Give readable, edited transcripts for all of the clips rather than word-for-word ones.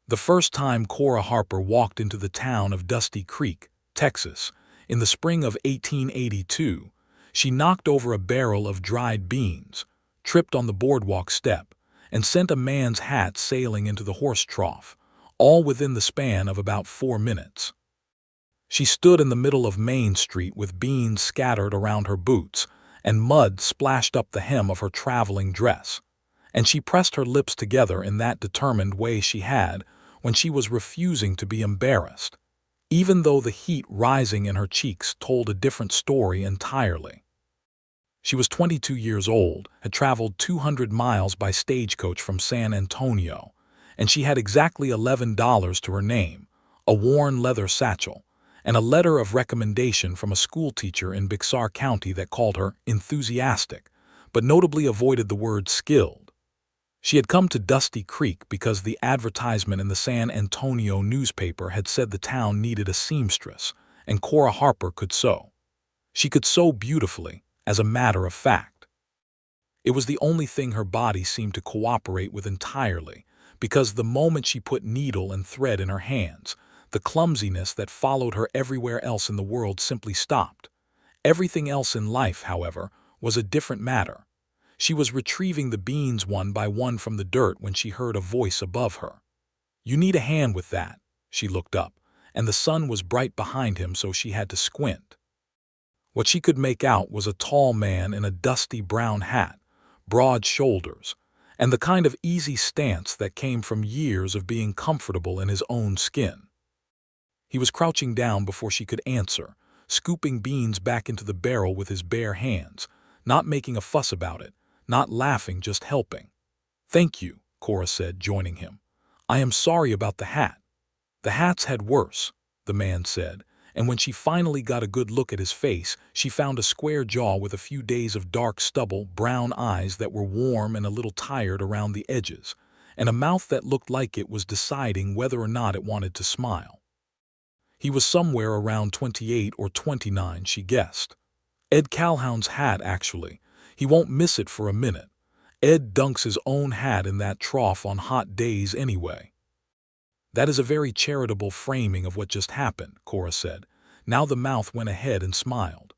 The first time Cora Harper walked into the town of Dusty Creek, Texas, in the spring of 1882, she knocked over a barrel of dried beans, tripped on the boardwalk step, and sent a man's hat sailing into the horse trough, all within the span of about 4 minutes. She stood in the middle of Main Street with beans scattered around her boots, and mud splashed up the hem of her traveling dress, and she pressed her lips together in that determined way she had when she was refusing to be embarrassed, even though the heat rising in her cheeks told a different story entirely. She was 22 years old, had traveled 200 miles by stagecoach from San Antonio, and she had exactly $11 to her name, a worn leather satchel, and a letter of recommendation from a schoolteacher in Bixar County that called her enthusiastic, but notably avoided the word skilled. She had come to Dusty Creek because the advertisement in the San Antonio newspaper had said the town needed a seamstress, and Cora Harper could sew. She could sew beautifully, as a matter of fact. It was the only thing her body seemed to cooperate with entirely, because the moment she put needle and thread in her hands, the clumsiness that followed her everywhere else in the world simply stopped. Everything else in life, however, was a different matter. She was retrieving the beans one by one from the dirt when she heard a voice above her. "You need a hand with that." She looked up, and the sun was bright behind him, so she had to squint. What she could make out was a tall man in a dusty brown hat, broad shoulders, and the kind of easy stance that came from years of being comfortable in his own skin. He was crouching down before she could answer, scooping beans back into the barrel with his bare hands, not making a fuss about it, not laughing, just helping. "Thank you," Cora said, joining him. "I am sorry about the hat." "The hat's had worse," the man said, and when she finally got a good look at his face, she found a square jaw with a few days of dark stubble, brown eyes that were warm and a little tired around the edges, and a mouth that looked like it was deciding whether or not it wanted to smile. He was somewhere around 28 or 29, she guessed. Ed Calhoun's hat, actually. He won't miss it for a minute. Ed dunks his own hat in that trough on hot days anyway. "That is a very charitable framing of what just happened," Cora said. Now the mouth went ahead and smiled.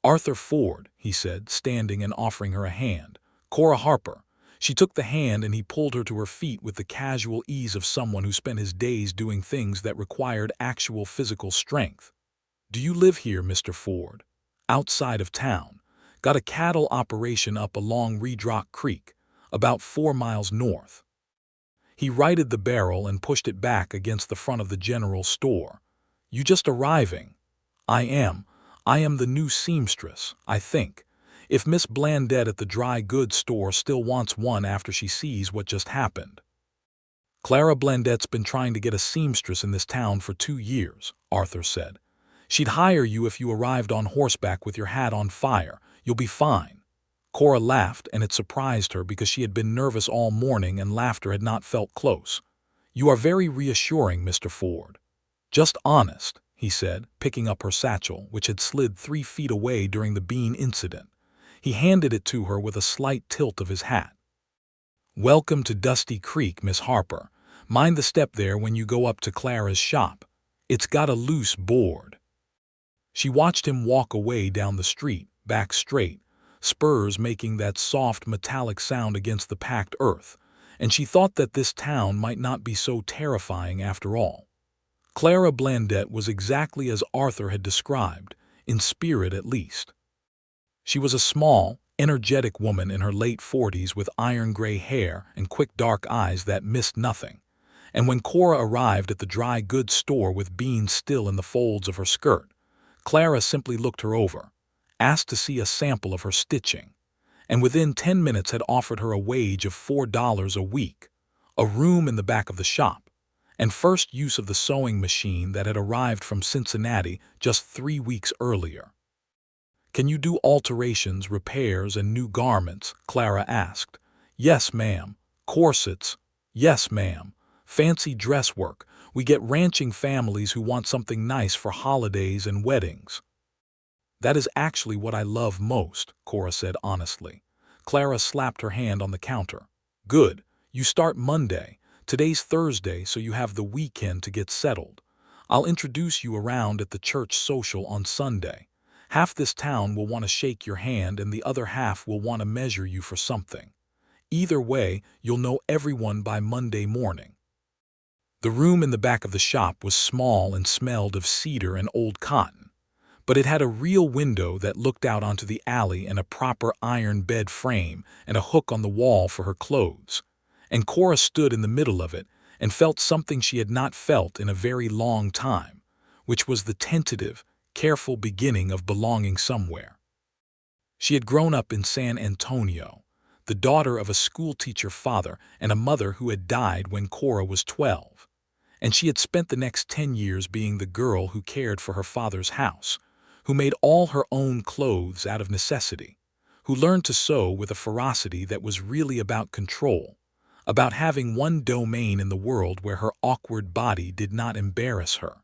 "Arthur Ford," he said, standing and offering her a hand. "Cora Harper." She took the hand and he pulled her to her feet with the casual ease of someone who spent his days doing things that required actual physical strength. "Do you live here, Mr. Ford?" "Outside of town. Got a cattle operation up along Red Rock Creek, about 4 miles north." He righted the barrel and pushed it back against the front of the general store. "You just arriving?" I am the new seamstress, I think. If Miss Blandette at the dry goods store still wants one after she sees what just happened." "Clara Blandette's been trying to get a seamstress in this town for 2 years, Arthur said. "She'd hire you if you arrived on horseback with your hat on fire. You'll be fine." Cora laughed, and it surprised her because she had been nervous all morning and laughter had not felt close. "You are very reassuring, Mr. Ford." "Just honest," he said, picking up her satchel, which had slid 3 feet away during the bean incident. He handed it to her with a slight tilt of his hat. "Welcome to Dusty Creek, Miss Harper. Mind the step there when you go up to Clara's shop. It's got a loose board." She watched him walk away down the street, back straight, spurs making that soft metallic sound against the packed earth, and she thought that this town might not be so terrifying after all. Clara Blandette was exactly as Arthur had described, in spirit at least. She was a small, energetic woman in her late 40s with iron-gray hair and quick dark eyes that missed nothing. And when Cora arrived at the dry goods store with beans still in the folds of her skirt, Clara simply looked her over, asked to see a sample of her stitching, and within 10 minutes had offered her a wage of $4 a week, a room in the back of the shop, and first use of the sewing machine that had arrived from Cincinnati just 3 weeks earlier. "Can you do alterations, repairs, and new garments?" Clara asked. "Yes, ma'am." "Corsets?" "Yes, ma'am." "Fancy dress work? We get ranching families who want something nice for holidays and weddings." "That is actually what I love most," Cora said honestly. Clara slapped her hand on the counter. "Good. You start Monday. Today's Thursday, so you have the weekend to get settled. I'll introduce you around at the church social on Sunday. Half this town will want to shake your hand and the other half will want to measure you for something. Either way, you'll know everyone by Monday morning. The room in the back of the shop was small and smelled of cedar and old cotton, but it had a real window that looked out onto the alley and a proper iron bed frame and a hook on the wall for her clothes. And Cora stood in the middle of it and felt something she had not felt in a very long time, which was the tentative, careful beginning of belonging somewhere. She had grown up in San Antonio, the daughter of a schoolteacher father and a mother who had died when Cora was 12, and she had spent the next 10 years being the girl who cared for her father's house, who made all her own clothes out of necessity, who learned to sew with a ferocity that was really about control, about having one domain in the world where her awkward body did not embarrass her.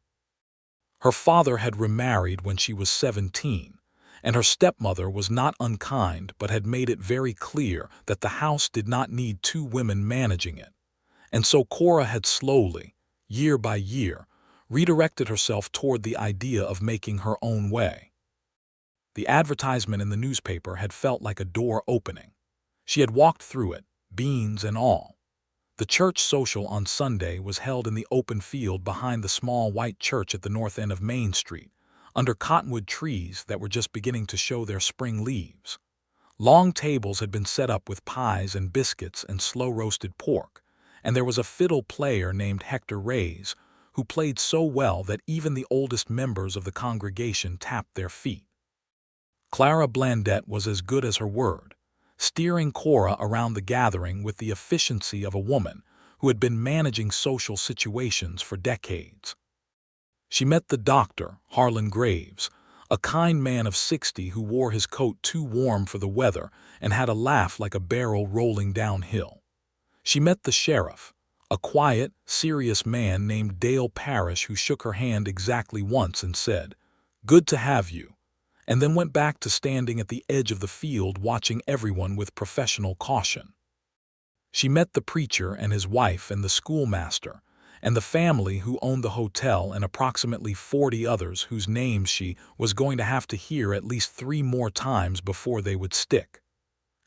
Her father had remarried when she was 17, and her stepmother was not unkind but had made it very clear that the house did not need two women managing it. And so Cora had slowly, year by year, redirected herself toward the idea of making her own way. The advertisement in the newspaper had felt like a door opening. She had walked through it, beans and all. The church social on Sunday was held in the open field behind the small white church at the north end of Main Street, under cottonwood trees that were just beginning to show their spring leaves. Long tables had been set up with pies and biscuits and slow-roasted pork, and there was a fiddle player named Hector Reyes, who played so well that even the oldest members of the congregation tapped their feet. Clara Blandette was as good as her word, steering Cora around the gathering with the efficiency of a woman who had been managing social situations for decades. She met the doctor, Harlan Graves, a kind man of 60 who wore his coat too warm for the weather and had a laugh like a barrel rolling downhill. She met the sheriff, a quiet, serious man named Dale Parrish who shook her hand exactly once and said, "Good to have you," and then went back to standing at the edge of the field watching everyone with professional caution. She met the preacher and his wife and the schoolmaster, and the family who owned the hotel and approximately 40 others whose names she was going to have to hear at least 3 more times before they would stick.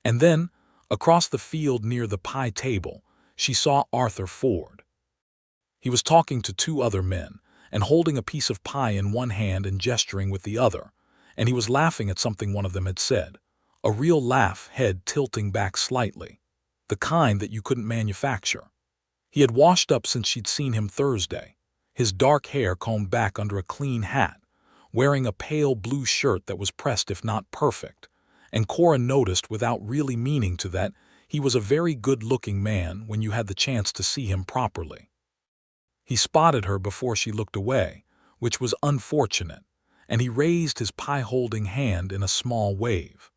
And then, across the field near the pie table, she saw Arthur Ford. He was talking to 2 other men and holding a piece of pie in one hand and gesturing with the other, and he was laughing at something one of them had said, a real laugh, head tilting back slightly, the kind that you couldn't manufacture. He had washed up since she'd seen him Thursday, his dark hair combed back under a clean hat, wearing a pale blue shirt that was pressed if not perfect, and Cora noticed without really meaning to that he was a very good-looking man when you had the chance to see him properly. He spotted her before she looked away, which was unfortunate, and he raised his pie-holding hand in a small wave.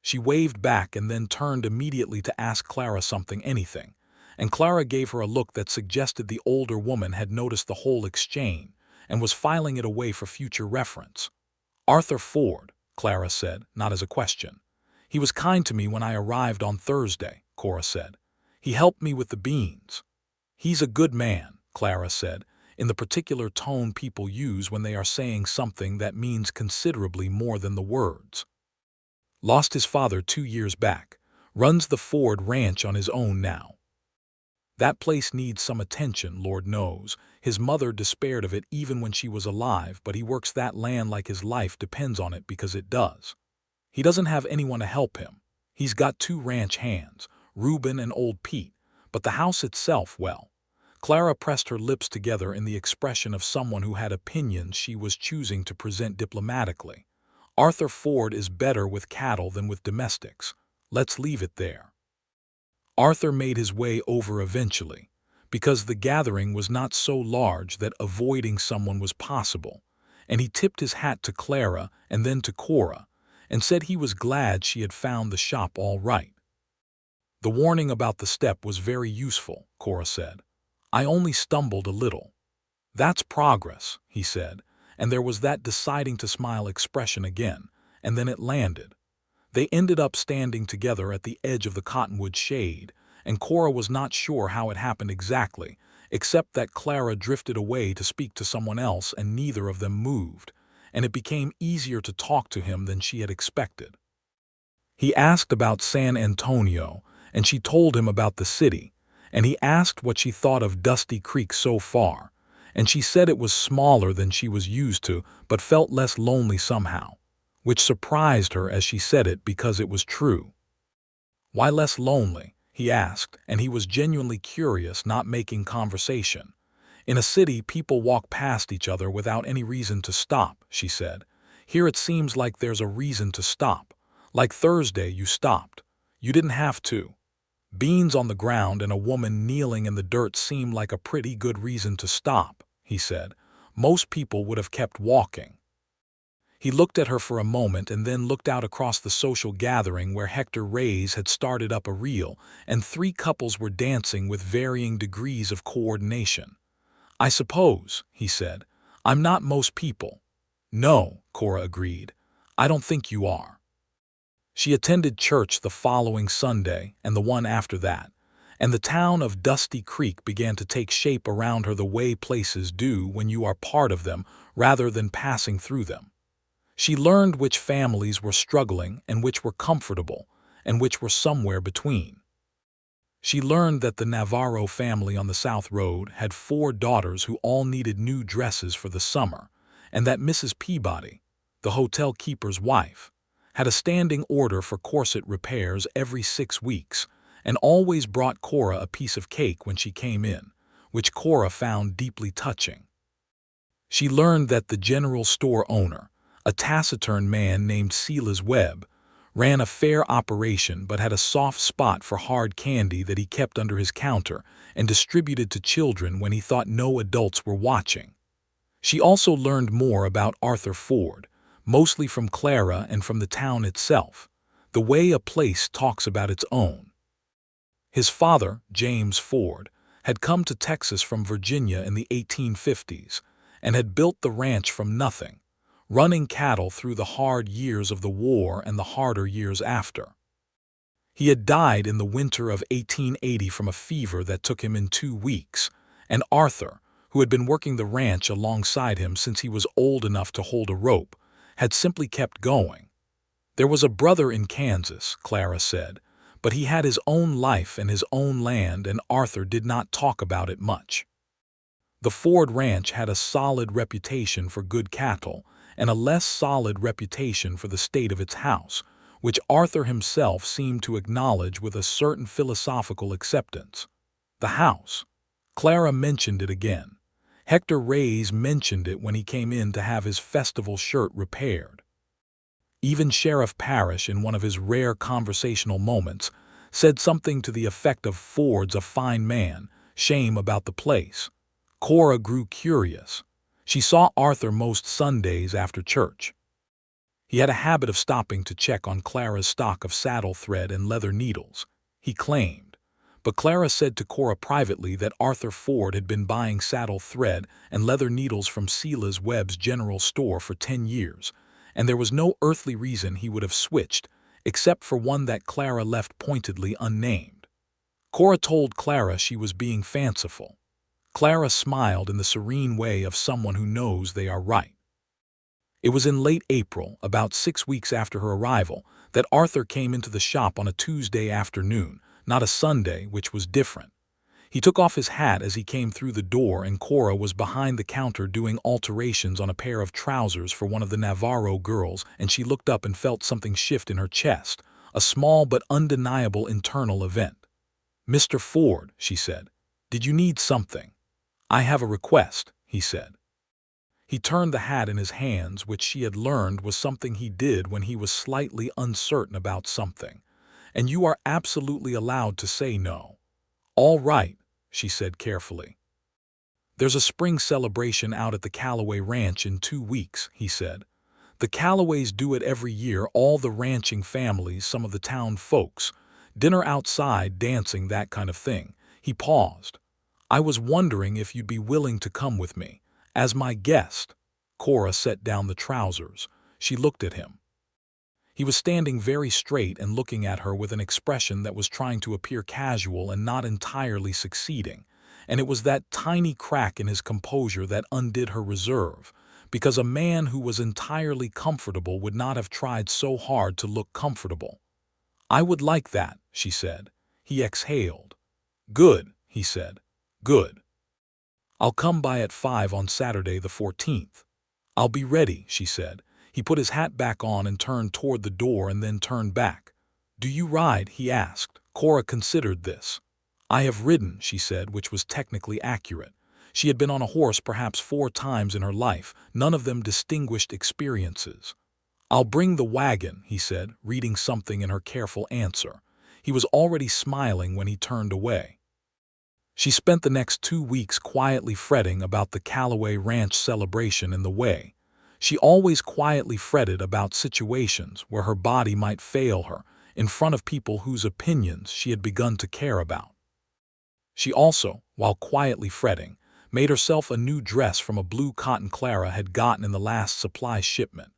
She waved back and then turned immediately to ask Clara anything, and Clara gave her a look that suggested the older woman had noticed the whole exchange and was filing it away for future reference. "Arthur Ford," Clara said, not as a question. "He was kind to me when I arrived on Thursday," Cora said. "He helped me with the beans." "He's a good man," Clara said, in the particular tone people use when they are saying something that means considerably more than the words. "Lost his father 2 years back. Runs the Ford ranch on his own now. That place needs some attention, Lord knows. His mother despaired of it even when she was alive, but he works that land like his life depends on it because it does. He doesn't have anyone to help him. He's got 2 ranch hands, Reuben and old Pete, but the house itself, well." Clara pressed her lips together in the expression of someone who had opinions she was choosing to present diplomatically. "Arthur Ford is better with cattle than with domestics. Let's leave it there." Arthur made his way over eventually, because the gathering was not so large that avoiding someone was possible, and he tipped his hat to Clara and then to Cora, and said he was glad she had found the shop all right. "The warning about the step was very useful," Cora said. "I only stumbled a little." "That's progress," he said, and there was that deciding to smile expression again, and then it landed. They ended up standing together at the edge of the cottonwood shade, and Cora was not sure how it happened exactly, except that Clara drifted away to speak to someone else and neither of them moved, and it became easier to talk to him than she had expected. He asked about San Antonio, and she told him about the city, and he asked what she thought of Dusty Creek so far, and she said it was smaller than she was used to but felt less lonely somehow, which surprised her as she said it because it was true. Why less lonely? He asked, and he was genuinely curious, not making conversation. In a city, people walk past each other without any reason to stop, she said. Here it seems like there's a reason to stop. Like Thursday, you stopped. You didn't have to. Beans on the ground and a woman kneeling in the dirt seemed like a pretty good reason to stop, he said. Most people would have kept walking. He looked at her for a moment and then looked out across the social gathering where Hector Reyes had started up a reel and 3 couples were dancing with varying degrees of coordination. I suppose, he said. I'm not most people. No, Cora agreed. I don't think you are. She attended church the following Sunday and the one after that, and the town of Dusty Creek began to take shape around her the way places do when you are part of them rather than passing through them. She learned which families were struggling and which were comfortable and which were somewhere between. She learned that the Navarro family on the South Road had 4 daughters who all needed new dresses for the summer, and that Mrs. Peabody, the hotel keeper's wife, had a standing order for corset repairs every 6 weeks and always brought Cora a piece of cake when she came in, which Cora found deeply touching. She learned that the general store owner, a taciturn man named Silas Webb, ran a fair operation but had a soft spot for hard candy that he kept under his counter and distributed to children when he thought no adults were watching. She also learned more about Arthur Ford, mostly from Clara and from the town itself, the way a place talks about its own. His father, James Ford, had come to Texas from Virginia in the 1850s and had built the ranch from nothing, running cattle through the hard years of the war and the harder years after. He had died in the winter of 1880 from a fever that took him in 2 weeks, and Arthur, who had been working the ranch alongside him since he was old enough to hold a rope, had simply kept going. There was a brother in Kansas, Clara said, but he had his own life and his own land, and Arthur did not talk about it much. The Ford Ranch had a solid reputation for good cattle and a less solid reputation for the state of its house, which Arthur himself seemed to acknowledge with a certain philosophical acceptance. The house. Clara mentioned it again. Hector Reyes mentioned it when he came in to have his festival shirt repaired. Even Sheriff Parrish, in one of his rare conversational moments, said something to the effect of Ford's a fine man, shame about the place. Cora grew curious. She saw Arthur most Sundays after church. He had a habit of stopping to check on Clara's stock of saddle thread and leather needles, he claimed. But Clara said to Cora privately that Arthur Ford had been buying saddle thread and leather needles from Silas Webb's general store for 10 years, and there was no earthly reason he would have switched, except for one that Clara left pointedly unnamed. Cora told Clara she was being fanciful. Clara smiled in the serene way of someone who knows they are right. It was in late April, about 6 weeks after her arrival, that Arthur came into the shop on a Tuesday afternoon, not a Sunday, which was different. He took off his hat as he came through the door, and Cora was behind the counter doing alterations on a pair of trousers for one of the Navarro girls, and she looked up and felt something shift in her chest, a small but undeniable internal event. "Mr. Ford," she said, "did you need something?" "I have a request," he said. He turned the hat in his hands, which she had learned was something he did when he was slightly uncertain about something. "And you are absolutely allowed to say no." "All right," she said carefully. "There's a spring celebration out at the Callaway Ranch in 2 weeks," he said. "The Callaways do it every year, all the ranching families, some of the town folks. Dinner outside, dancing, that kind of thing." He paused. "I was wondering if you'd be willing to come with me, as my guest." Cora set down the trousers. She looked at him. He was standing very straight and looking at her with an expression that was trying to appear casual and not entirely succeeding, and it was that tiny crack in his composure that undid her reserve, because a man who was entirely comfortable would not have tried so hard to look comfortable. "I would like that," she said. He exhaled. "Good," he said. "Good. I'll come by at 5 on Saturday the 14th. "I'll be ready," she said. He put his hat back on and turned toward the door and then turned back. "Do you ride?" he asked. Cora considered this. "I have ridden," she said, which was technically accurate. She had been on a horse perhaps 4 times in her life, none of them distinguished experiences. "I'll bring the wagon," he said, reading something in her careful answer. He was already smiling when he turned away. She spent the next 2 weeks quietly fretting about the Callaway Ranch celebration in the way. She always quietly fretted about situations where her body might fail her in front of people whose opinions she had begun to care about. She also, while quietly fretting, made herself a new dress from a blue cotton Clara had gotten in the last supply shipment,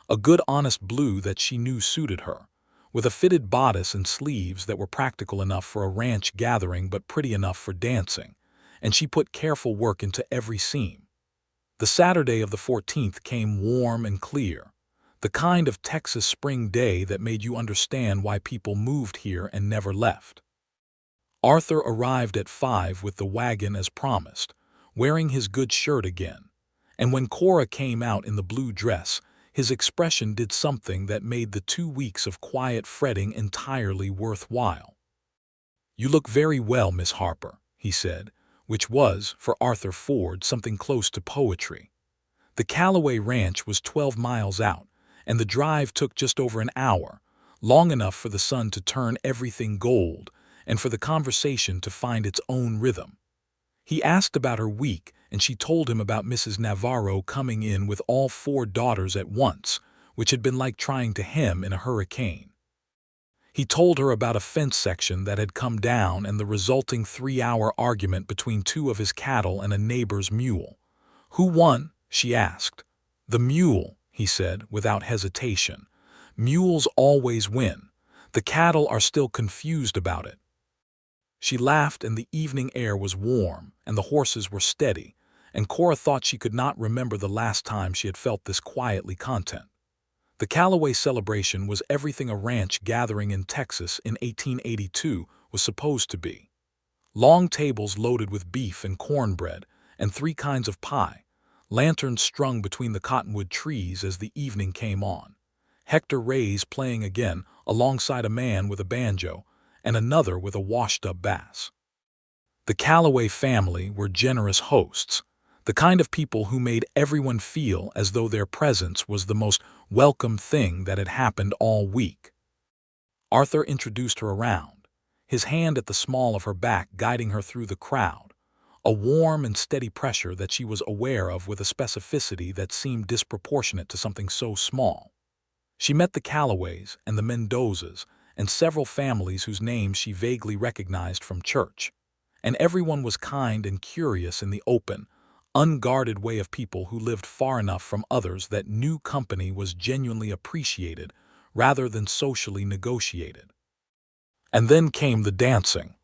a good honest blue that she knew suited her, with a fitted bodice and sleeves that were practical enough for a ranch gathering but pretty enough for dancing, and she put careful work into every seam. The Saturday of the 14th came warm and clear, the kind of Texas spring day that made you understand why people moved here and never left. Arthur arrived at 5 with the wagon as promised, wearing his good shirt again, and when Cora came out in the blue dress, his expression did something that made the 2 weeks of quiet fretting entirely worthwhile. "You look very well, Miss Harper," he said, which was, for Arthur Ford, something close to poetry. The Callaway Ranch was 12 miles out, and the drive took just over an hour, long enough for the sun to turn everything gold and for the conversation to find its own rhythm. He asked about her week, and she told him about Mrs. Navarro coming in with all 4 daughters at once, which had been like trying to hem in a hurricane. He told her about a fence section that had come down and the resulting 3-hour argument between 2 of his cattle and a neighbor's mule. "Who won?" she asked. "The mule," he said, without hesitation. "Mules always win. The cattle are still confused about it." She laughed, and the evening air was warm, and the horses were steady, and Cora thought she could not remember the last time she had felt this quietly content. The Callaway celebration was everything a ranch gathering in Texas in 1882 was supposed to be. Long tables loaded with beef and cornbread, and 3 kinds of pie, lanterns strung between the cottonwood trees as the evening came on. Hector Ray's playing again alongside a man with a banjo, and another with a washed-up bass. The Callaway family were generous hosts, the kind of people who made everyone feel as though their presence was the most welcome thing that had happened all week. Arthur introduced her around, his hand at the small of her back guiding her through the crowd, a warm and steady pressure that she was aware of with a specificity that seemed disproportionate to something so small. She met the Callaways and the Mendozas and several families whose names she vaguely recognized from church, and everyone was kind and curious in the open, unguarded way of people who lived far enough from others that new company was genuinely appreciated rather than socially negotiated. And then came the dancing.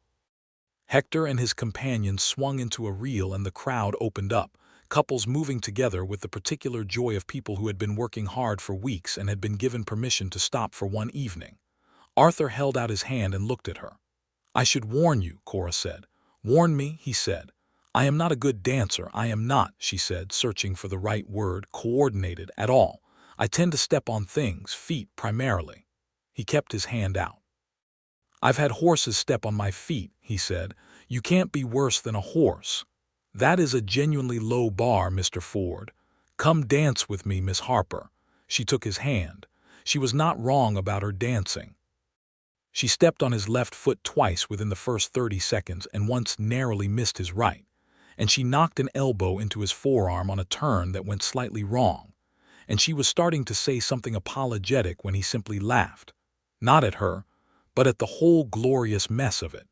Hector and his companions swung into a reel and the crowd opened up, couples moving together with the particular joy of people who had been working hard for weeks and had been given permission to stop for one evening. Arthur held out his hand and looked at her. "I should warn you," Cora said. "Warn me," he said. "I am not a good dancer. I am not," she said, searching for the right word, "coordinated at all. I tend to step on things, feet primarily." He kept his hand out. "I've had horses step on my feet," he said. "You can't be worse than a horse. That is a genuinely low bar, Mr. Ford. Come dance with me, Miss Harper." She took his hand. She was not wrong about her dancing. She stepped on his left foot twice within the first 30 seconds and once narrowly missed his right, and she knocked an elbow into his forearm on a turn that went slightly wrong, and she was starting to say something apologetic when he simply laughed, not at her, but at the whole glorious mess of it,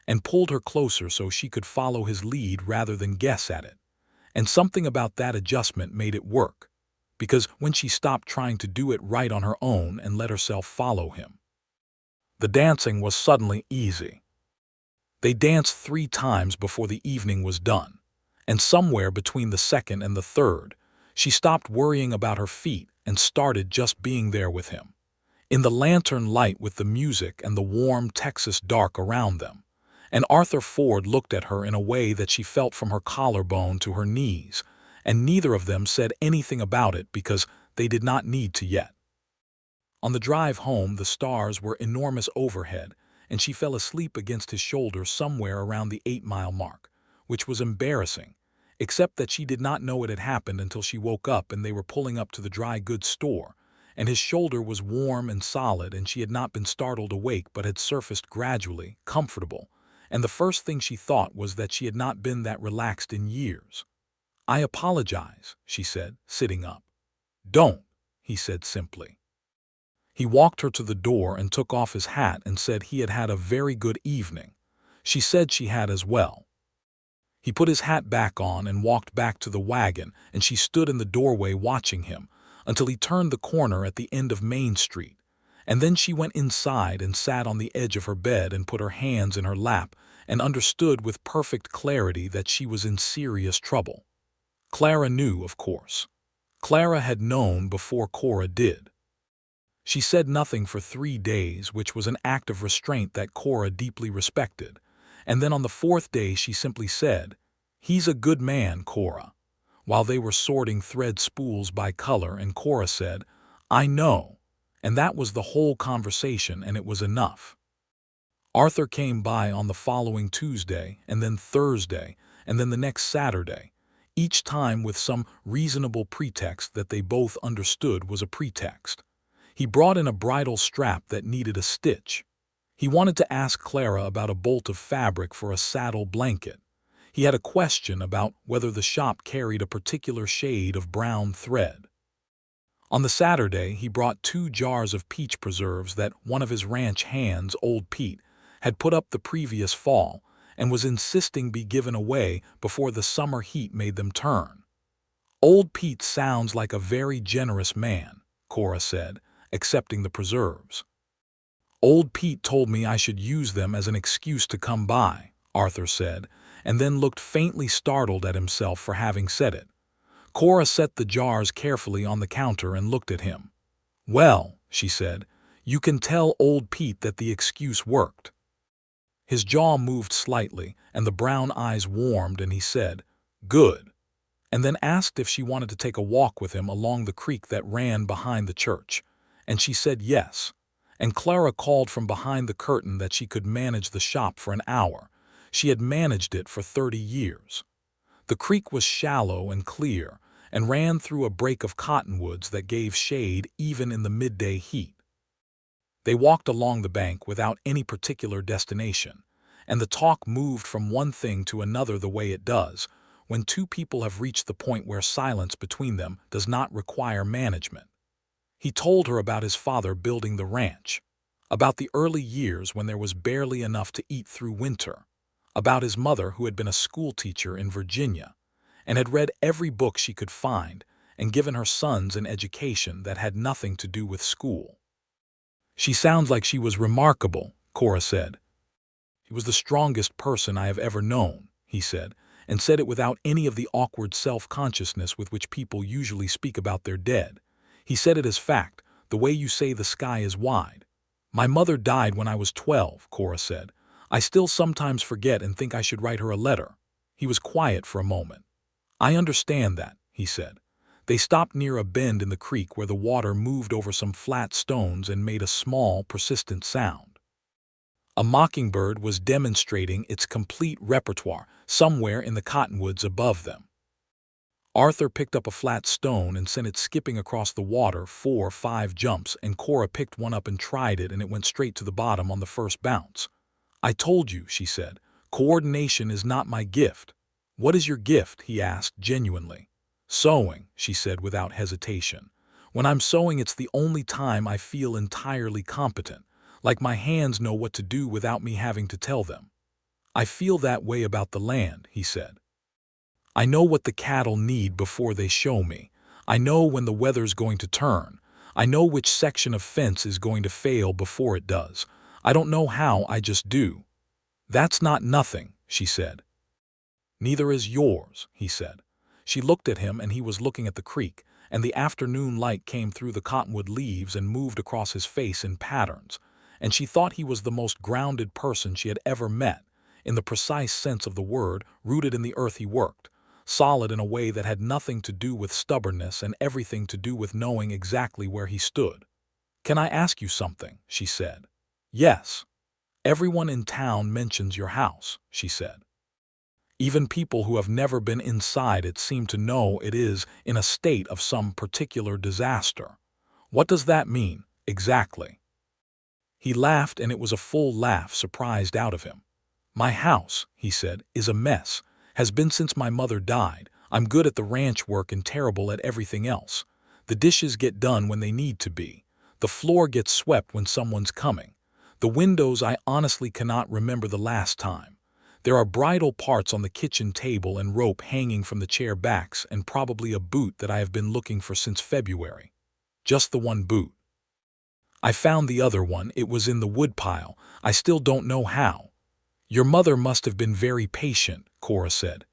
and pulled her closer so she could follow his lead rather than guess at it, and something about that adjustment made it work. because when she stopped trying to do it right on her own and let herself follow him. The dancing was suddenly easy. They danced 3 times before the evening was done, and somewhere between the second and the third, she stopped worrying about her feet and started just being there with him. In the lantern light with the music and the warm Texas dark around them, and Arthur Ford looked at her in a way that she felt from her collarbone to her knees, and neither of them said anything about it because they did not need to yet. On the drive home, the stars were enormous overhead, and she fell asleep against his shoulder somewhere around the 8-mile mark, which was embarrassing, except that she did not know it had happened until she woke up and they were pulling up to the dry goods store, and his shoulder was warm and solid, and she had not been startled awake but had surfaced gradually, comfortable, and the first thing she thought was that she had not been that relaxed in years. "I apologize," she said, sitting up. "Don't," he said simply. He walked her to the door and took off his hat and said he had had a very good evening. She said she had as well. He put his hat back on and walked back to the wagon, and she stood in the doorway watching him until he turned the corner at the end of Main Street, and then she went inside and sat on the edge of her bed and put her hands in her lap and understood with perfect clarity that she was in serious trouble. Clara knew, of course. Clara had known before Cora did. She said nothing for 3 days, which was an act of restraint that Cora deeply respected, and then on the 4th day she simply said, "He's a good man, Cora," while they were sorting thread spools by color, and Cora said, "I know," and that was the whole conversation, and it was enough. Arthur came by on the following Tuesday, and then Thursday, and then the next Saturday, each time with some reasonable pretext that they both understood was a pretext. He brought in a bridle strap that needed a stitch. He wanted to ask Clara about a bolt of fabric for a saddle blanket. He had a question about whether the shop carried a particular shade of brown thread. On the Saturday, he brought 2 jars of peach preserves that one of his ranch hands, Old Pete, had put up the previous fall and was insisting be given away before the summer heat made them turn. "Old Pete sounds like a very generous man," Cora said, accepting the preserves. "Old Pete told me I should use them as an excuse to come by," Arthur said, and then looked faintly startled at himself for having said it. Cora set the jars carefully on the counter and looked at him. "Well," she said, "you can tell Old Pete that the excuse worked." His jaw moved slightly, and the brown eyes warmed, and he said, "Good," and then asked if she wanted to take a walk with him along the creek that ran behind the church, and she said yes, and Clara called from behind the curtain that she could manage the shop for an hour. She had managed it for 30 years. The creek was shallow and clear, and ran through a break of cottonwoods that gave shade even in the midday heat. They walked along the bank without any particular destination, and the talk moved from one thing to another the way it does when 2 people have reached the point where silence between them does not require management. He told her about his father building the ranch, about the early years when there was barely enough to eat through winter, about his mother who had been a schoolteacher in Virginia and had read every book she could find and given her sons an education that had nothing to do with school. "She sounds like she was remarkable," Cora said. "She was the strongest person I have ever known," he said, and said it without any of the awkward self-consciousness with which people usually speak about their dead. He said it as fact, the way you say the sky is wide. "My mother died when I was 12, Cora said. "I still sometimes forget and think I should write her a letter." He was quiet for a moment. "I understand that," he said. They stopped near a bend in the creek where the water moved over some flat stones and made a small, persistent sound. A mockingbird was demonstrating its complete repertoire somewhere in the cottonwoods above them. Arthur picked up a flat stone and sent it skipping across the water 4 or 5 jumps, and Cora picked one up and tried it, and it went straight to the bottom on the first bounce. "I told you," she said, "coordination is not my gift." "What is your gift?" he asked genuinely. "Sewing," she said without hesitation. "When I'm sewing, it's the only time I feel entirely competent, like my hands know what to do without me having to tell them." "I feel that way about the land," he said. "I know what the cattle need before they show me. I know when the weather's going to turn. I know which section of fence is going to fail before it does. I don't know how, I just do." "That's not nothing," she said. "Neither is yours," he said. She looked at him, and he was looking at the creek, and the afternoon light came through the cottonwood leaves and moved across his face in patterns, and she thought he was the most grounded person she had ever met, in the precise sense of the word, rooted in the earth he worked, solid in a way that had nothing to do with stubbornness and everything to do with knowing exactly where he stood. "Can I ask you something?" she said. "Yes. Everyone in town mentions your house," she said. "Even people who have never been inside it seem to know it is in a state of some particular disaster. What does that mean, exactly?" He laughed, and it was a full laugh surprised out of him. "My house," he said, "is a mess. Has been since my mother died. I'm good at the ranch work and terrible at everything else. The dishes get done when they need to be. The floor gets swept when someone's coming. The windows, I honestly cannot remember the last time. There are bridle parts on the kitchen table and rope hanging from the chair backs, and probably a boot that I have been looking for since February. Just the one boot. I found the other one. It was in the woodpile. I still don't know how." "Your mother must have been very patient," Cora said.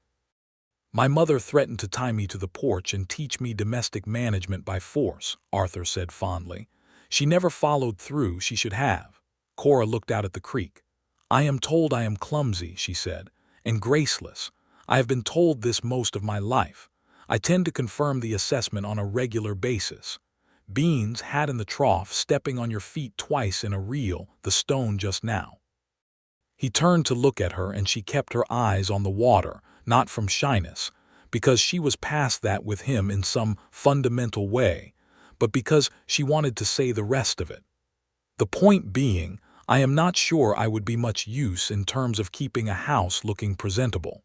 "My mother threatened to tie me to the porch and teach me domestic management by force," Arthur said fondly. "She never followed through. She should have." Cora looked out at the creek. "I am told I am clumsy," she said, "and graceless. I have been told this most of my life. I tend to confirm the assessment on a regular basis. Beans, hat in the trough, stepping on your feet twice in a reel, the stone just now." He turned to look at her, and she kept her eyes on the water, not from shyness, because she was past that with him in some fundamental way, but because she wanted to say the rest of it. "The point being, I am not sure I would be much use in terms of keeping a house looking presentable.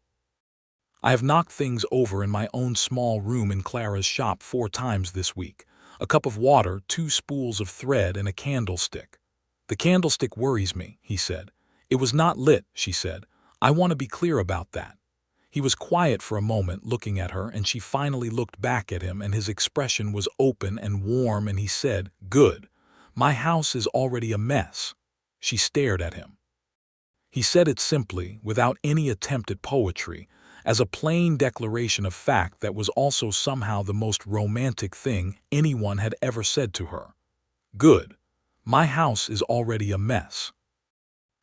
I have knocked things over in my own small room in Clara's shop 4 times this week. A cup of water, 2 spools of thread, and a candlestick. The candlestick worries me," he said. "It was not lit," she said. "I want to be clear about that." He was quiet for a moment, looking at her, and she finally looked back at him, and his expression was open and warm, and he said, "Good. My house is already a mess." She stared at him. He said it simply, without any attempt at poetry, as a plain declaration of fact that was also somehow the most romantic thing anyone had ever said to her. "Good. My house is already a mess."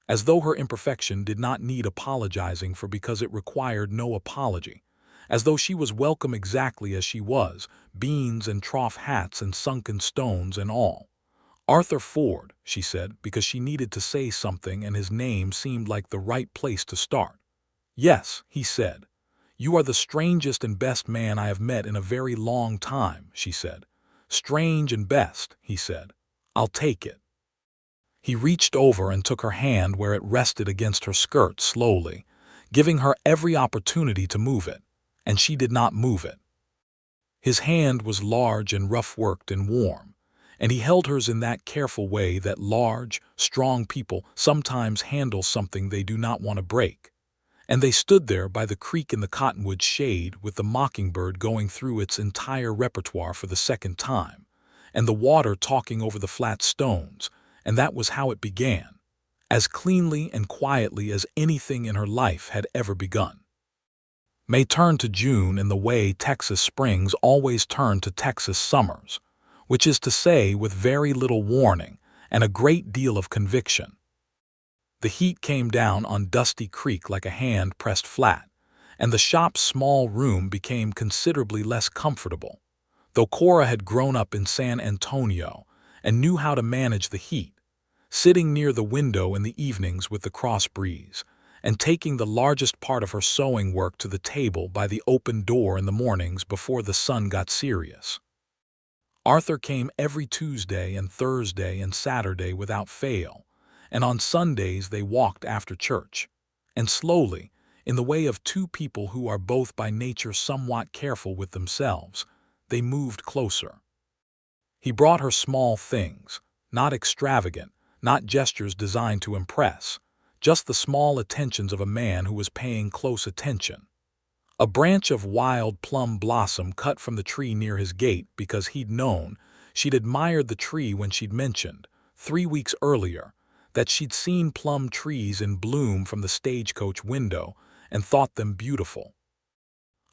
As though her imperfection did not need apologizing for because it required no apology. As though she was welcome exactly as she was, beans and trough hats and sunken stones and all. "Arthur Ford," she said, because she needed to say something and his name seemed like the right place to start. "Yes," he said. "You are the strangest and best man I have met in a very long time," she said. "Strange and best," he said. "I'll take it." He reached over and took her hand where it rested against her skirt slowly, giving her every opportunity to move it, and she did not move it. His hand was large and rough-worked and warm, and he held hers in that careful way that large, strong people sometimes handle something they do not want to break. And they stood there by the creek in the cottonwood shade with the mockingbird going through its entire repertoire for the second time, and the water talking over the flat stones, and that was how it began, as cleanly and quietly as anything in her life had ever begun. May turned to June in the way Texas springs always turn to Texas summers, which is to say with very little warning and a great deal of conviction. The heat came down on Dusty Creek like a hand pressed flat, and the shop's small room became considerably less comfortable, though Cora had grown up in San Antonio and knew how to manage the heat, sitting near the window in the evenings with the cross breeze, and taking the largest part of her sewing work to the table by the open door in the mornings before the sun got serious. Arthur came every Tuesday and Thursday and Saturday without fail, and on Sundays they walked after church, and slowly, in the way of 2 people who are both by nature somewhat careful with themselves, they moved closer. He brought her small things, not extravagant, not gestures designed to impress, just the small attentions of a man who was paying close attention. A branch of wild plum blossom cut from the tree near his gate because he'd known she'd admired the tree when she'd mentioned, 3 weeks earlier, that she'd seen plum trees in bloom from the stagecoach window and thought them beautiful.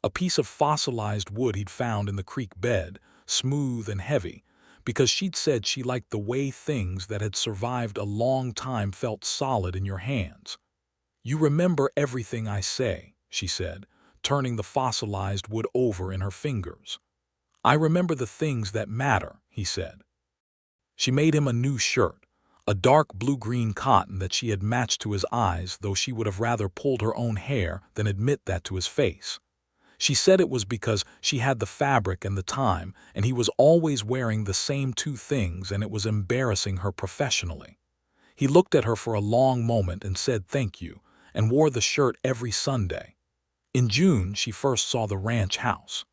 A piece of fossilized wood he'd found in the creek bed, smooth and heavy, because she'd said she liked the way things that had survived a long time felt solid in your hands. "You remember everything I say," she said, turning the fossilized wood over in her fingers. "I remember the things that matter," he said. She made him a new shirt, a dark blue-green cotton that she had matched to his eyes, though she would have rather pulled her own hair than admit that to his face. She said it was because she had the fabric and the time, and he was always wearing the same two things, and it was embarrassing her professionally. He looked at her for a long moment and said thank you, and wore the shirt every Sunday. In June, she first saw the ranch house.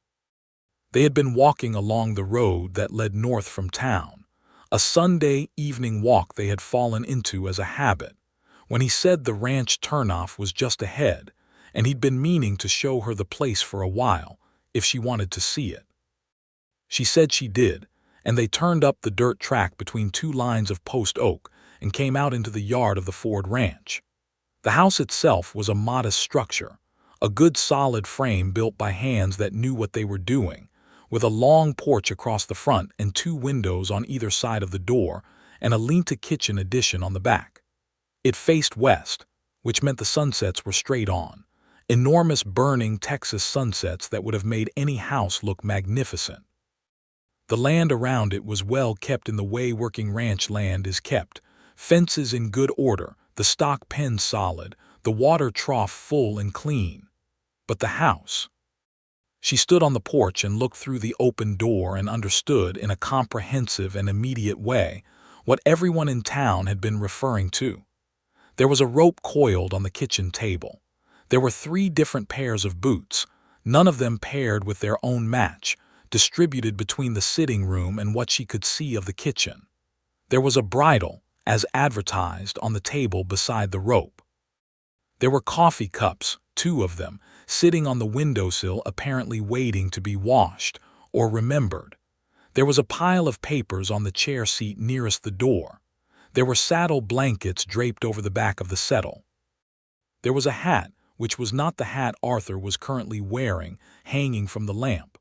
They had been walking along the road that led north from town, a Sunday evening walk they had fallen into as a habit, when he said the ranch turnoff was just ahead, and he'd been meaning to show her the place for a while, if she wanted to see it. She said she did, and they turned up the dirt track between two lines of post oak and came out into the yard of the Ford Ranch. The house itself was a modest structure, a good solid frame built by hands that knew what they were doing, with a long porch across the front and 2 windows on either side of the door and a lean-to-kitchen addition on the back. It faced west, which meant the sunsets were straight on, enormous burning Texas sunsets that would have made any house look magnificent. The land around it was well kept in the way working ranch land is kept, fences in good order, the stock pen solid, the water trough full and clean. But the house. She stood on the porch and looked through the open door and understood in a comprehensive and immediate way what everyone in town had been referring to. There was a rope coiled on the kitchen table. There were 3 different pairs of boots, none of them paired with their own match, distributed between the sitting room and what she could see of the kitchen. There was a bridle, as advertised, on the table beside the rope. There were coffee cups, 2 of them, sitting on the windowsill apparently waiting to be washed or remembered. There was a pile of papers on the chair seat nearest the door. There were saddle blankets draped over the back of the settle. There was a hat, which was not the hat Arthur was currently wearing, hanging from the lamp.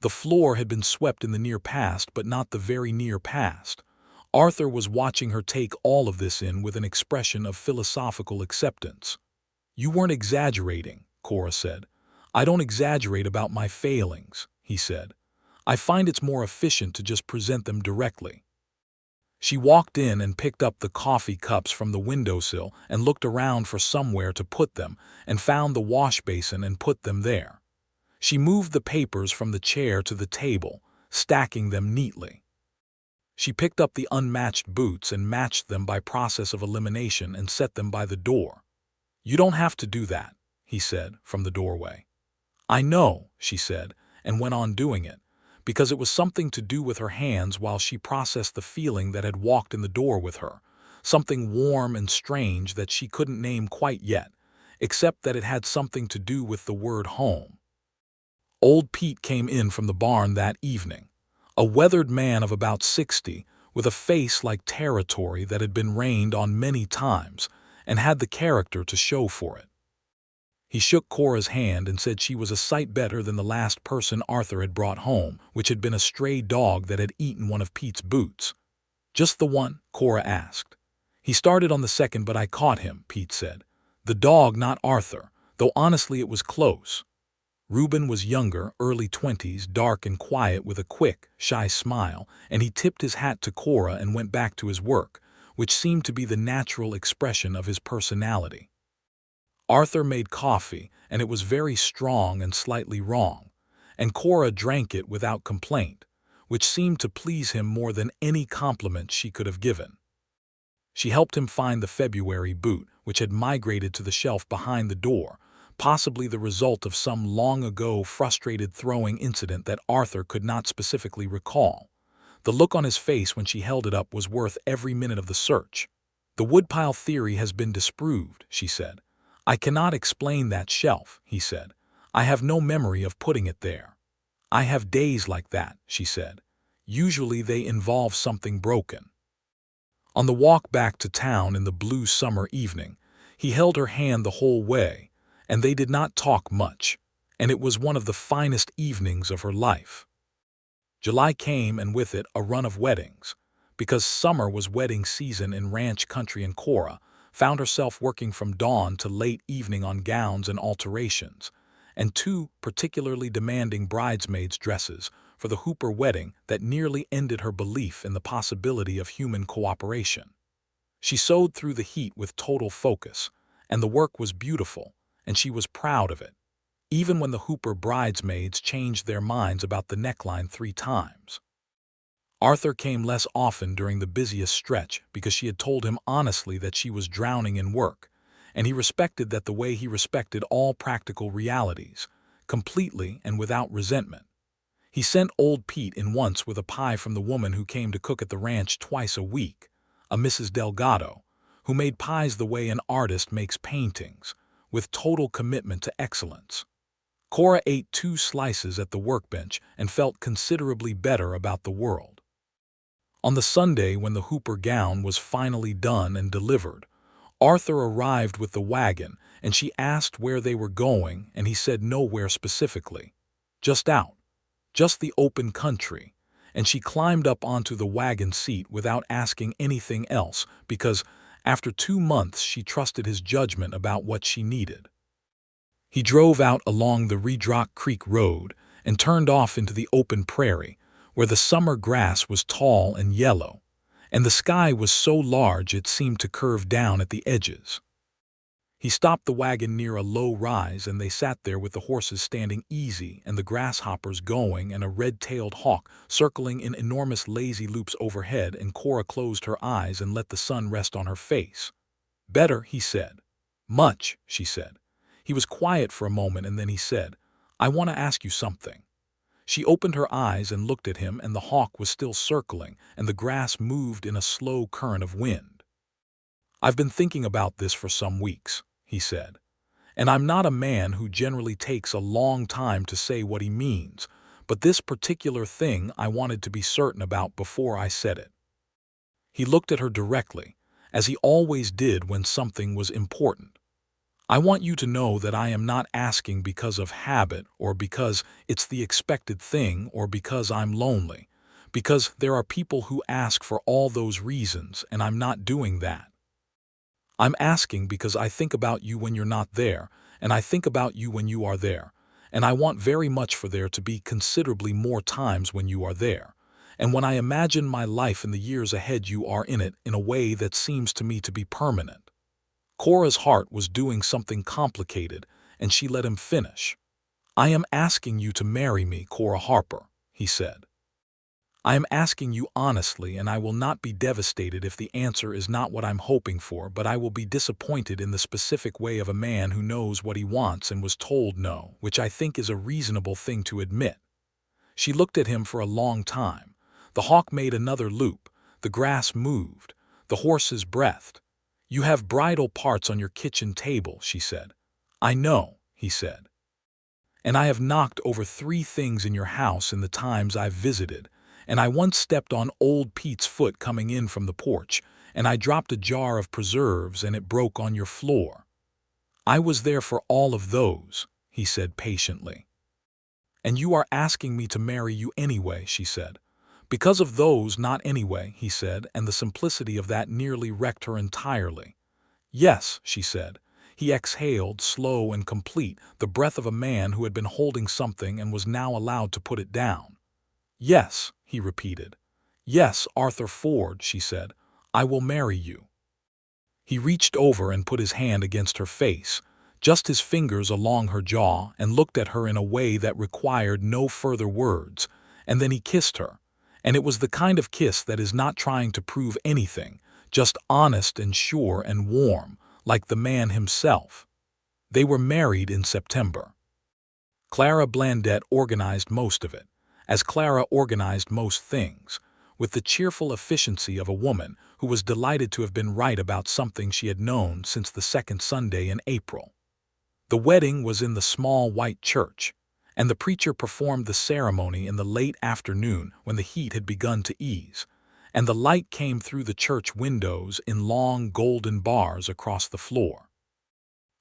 The floor had been swept in the near past, but not the very near past. Arthur was watching her take all of this in with an expression of philosophical acceptance. "You weren't exaggerating," Cora said. "I don't exaggerate about my failings," he said. "I find it's more efficient to just present them directly." She walked in and picked up the coffee cups from the windowsill and looked around for somewhere to put them and found the wash basin and put them there. She moved the papers from the chair to the table, stacking them neatly. She picked up the unmatched boots and matched them by process of elimination and set them by the door. "You don't have to do that," he said from the doorway. "I know," she said, and went on doing it, because it was something to do with her hands while she processed the feeling that had walked in the door with her, something warm and strange that she couldn't name quite yet, except that it had something to do with the word home. Old Pete came in from the barn that evening, a weathered man of about 60, with a face like territory that had been rained on many times and had the character to show for it. He shook Cora's hand and said she was a sight better than the last person Arthur had brought home, which had been a stray dog that had eaten one of Pete's boots. "Just the one?" Cora asked. "He started on the second, but I caught him," Pete said. "The dog, not Arthur, though honestly it was close." Reuben was younger, early 20s, dark and quiet with a quick, shy smile, and he tipped his hat to Cora and went back to his work, which seemed to be the natural expression of his personality. Arthur made coffee, and it was very strong and slightly wrong, and Cora drank it without complaint, which seemed to please him more than any compliment she could have given. She helped him find the February boot, which had migrated to the shelf behind the door, possibly the result of some long-ago frustrated throwing incident that Arthur could not specifically recall. The look on his face when she held it up was worth every minute of the search. "The woodpile theory has been disproved," she said. "I cannot explain that shelf," he said. I have no memory of putting it there. I have days like that, she said. Usually they involve something broken. On the walk back to town in the blue summer evening, he held her hand the whole way, and they did not talk much, and it was one of the finest evenings of her life. July came, and with it a run of weddings, because summer was wedding season in ranch country, and Cora found herself working from dawn to late evening on gowns and alterations, and two particularly demanding bridesmaids' dresses for the Hooper wedding that nearly ended her belief in the possibility of human cooperation. She sewed through the heat with total focus, and the work was beautiful, and she was proud of it, even when the Hooper bridesmaids changed their minds about the neckline 3 times. Arthur came less often during the busiest stretch because she had told him honestly that she was drowning in work, and he respected that the way he respected all practical realities, completely and without resentment. He sent old Pete in once with a pie from the woman who came to cook at the ranch twice a week, a Mrs. Delgado, who made pies the way an artist makes paintings, with total commitment to excellence. Cora ate 2 slices at the workbench and felt considerably better about the world. On the Sunday when the Hooper gown was finally done and delivered, Arthur arrived with the wagon, and she asked where they were going, and he said nowhere specifically. Just out. Just the open country, and she climbed up onto the wagon seat without asking anything else because, after 2 months, she trusted his judgment about what she needed. He drove out along the Redrock Creek Road and turned off into the open prairie, where the summer grass was tall and yellow, and the sky was so large it seemed to curve down at the edges. He stopped the wagon near a low rise, and they sat there with the horses standing easy and the grasshoppers going and a red-tailed hawk circling in enormous lazy loops overhead, and Cora closed her eyes and let the sun rest on her face. "Better," he said. "Much," she said. He was quiet for a moment, and then he said, "I want to ask you something." She opened her eyes and looked at him, and the hawk was still circling, and the grass moved in a slow current of wind. "I've been thinking about this for some weeks," he said, "and I'm not a man who generally takes a long time to say what he means, but this particular thing I wanted to be certain about before I said it." He looked at her directly, as he always did when something was important. "I want you to know that I am not asking because of habit or because it's the expected thing or because I'm lonely, because there are people who ask for all those reasons, and I'm not doing that. I'm asking because I think about you when you're not there, and I think about you when you are there, and I want very much for there to be considerably more times when you are there. And when I imagine my life in the years ahead, you are in it in a way that seems to me to be permanent." Cora's heart was doing something complicated, and she let him finish. "I am asking you to marry me, Cora Harper," he said. "I am asking you honestly, and I will not be devastated if the answer is not what I'm hoping for, but I will be disappointed in the specific way of a man who knows what he wants and was told no, which I think is a reasonable thing to admit." She looked at him for a long time. The hawk made another loop, the grass moved, the horses breathed. "You have bridal parts on your kitchen table," she said. "I know," he said. "And I have knocked over 3 things in your house in the times I've visited, and I once stepped on old Pete's foot coming in from the porch, and I dropped a jar of preserves and it broke on your floor. I was there for all of those," he said patiently. "And you are asking me to marry you anyway," she said. "Because of those, not anyway," he said, and the simplicity of that nearly wrecked her entirely. "Yes," she said. He exhaled, slow and complete, the breath of a man who had been holding something and was now allowed to put it down. "Yes," he repeated. "Yes, Arthur Ford," she said. "I will marry you." He reached over and put his hand against her face, just his fingers along her jaw, and looked at her in a way that required no further words, and then he kissed her. And it was the kind of kiss that is not trying to prove anything, just honest and sure and warm, like the man himself. They were married in September. Clara Blandette organized most of it, as Clara organized most things, with the cheerful efficiency of a woman who was delighted to have been right about something she had known since the second Sunday in April. The wedding was in the small white church, and the preacher performed the ceremony in the late afternoon when the heat had begun to ease, and the light came through the church windows in long golden bars across the floor.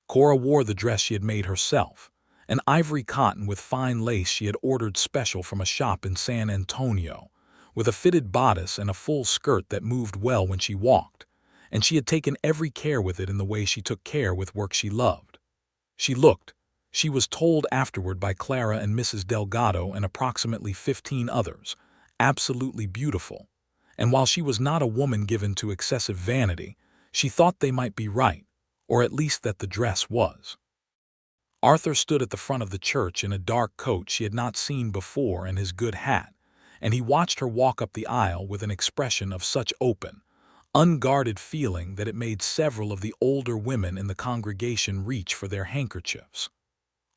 Cora wore the dress she had made herself, an ivory cotton with fine lace she had ordered special from a shop in San Antonio, with a fitted bodice and a full skirt that moved well when she walked, and she had taken every care with it in the way she took care with work she loved. She was told afterward by Clara and Mrs. Delgado and approximately 15 others, absolutely beautiful, and while she was not a woman given to excessive vanity, she thought they might be right, or at least that the dress was. Arthur stood at the front of the church in a dark coat she had not seen before and his good hat, and he watched her walk up the aisle with an expression of such open, unguarded feeling that it made several of the older women in the congregation reach for their handkerchiefs.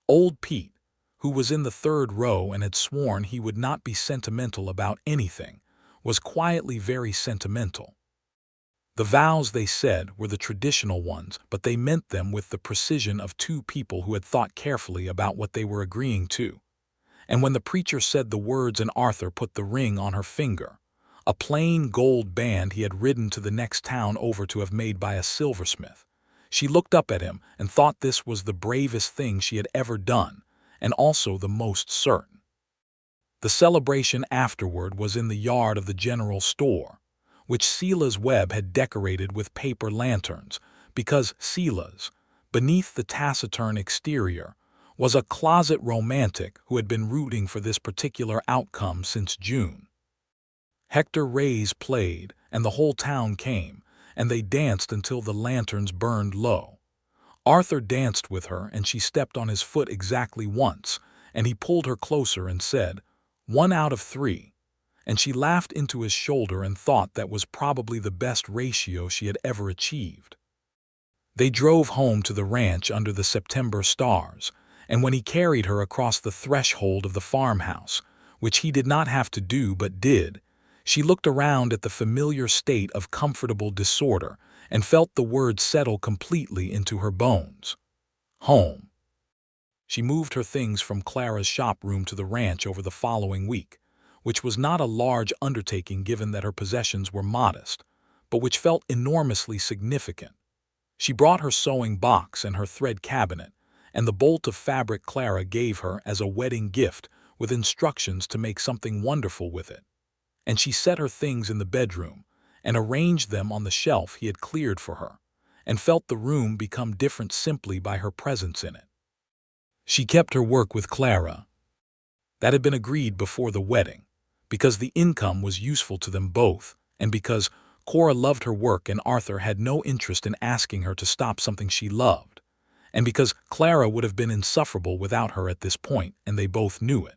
Old Pete, who was in the third row and had sworn he would not be sentimental about anything, was quietly very sentimental. The vows, they said, were the traditional ones, but they meant them with the precision of two people who had thought carefully about what they were agreeing to. And when the preacher said the words and Arthur put the ring on her finger, a plain gold band he had ridden to the next town over to have made by a silversmith, she looked up at him and thought this was the bravest thing she had ever done, and also the most certain. The celebration afterward was in the yard of the general store, which Sela's Webb had decorated with paper lanterns, because Sela's, beneath the taciturn exterior, was a closet romantic who had been rooting for this particular outcome since June. Hector Reyes played, and the whole town came, and they danced until the lanterns burned low. Arthur danced with her, and she stepped on his foot exactly once, and he pulled her closer and said, 1 out of 3, and she laughed into his shoulder and thought that was probably the best ratio she had ever achieved. They drove home to the ranch under the September stars, and when he carried her across the threshold of the farmhouse, which he did not have to do but did, she looked around at the familiar state of comfortable disorder and felt the word settle completely into her bones. Home. She moved her things from Clara's shop room to the ranch over the following week, which was not a large undertaking given that her possessions were modest, but which felt enormously significant. She brought her sewing box and her thread cabinet, and the bolt of fabric Clara gave her as a wedding gift with instructions to make something wonderful with it. And she set her things in the bedroom and arranged them on the shelf he had cleared for her, and felt the room become different simply by her presence in it. She kept her work with Clara. That had been agreed before the wedding, because the income was useful to them both, and because Cora loved her work and Arthur had no interest in asking her to stop something she loved, and because Clara would have been insufferable without her at this point, and they both knew it.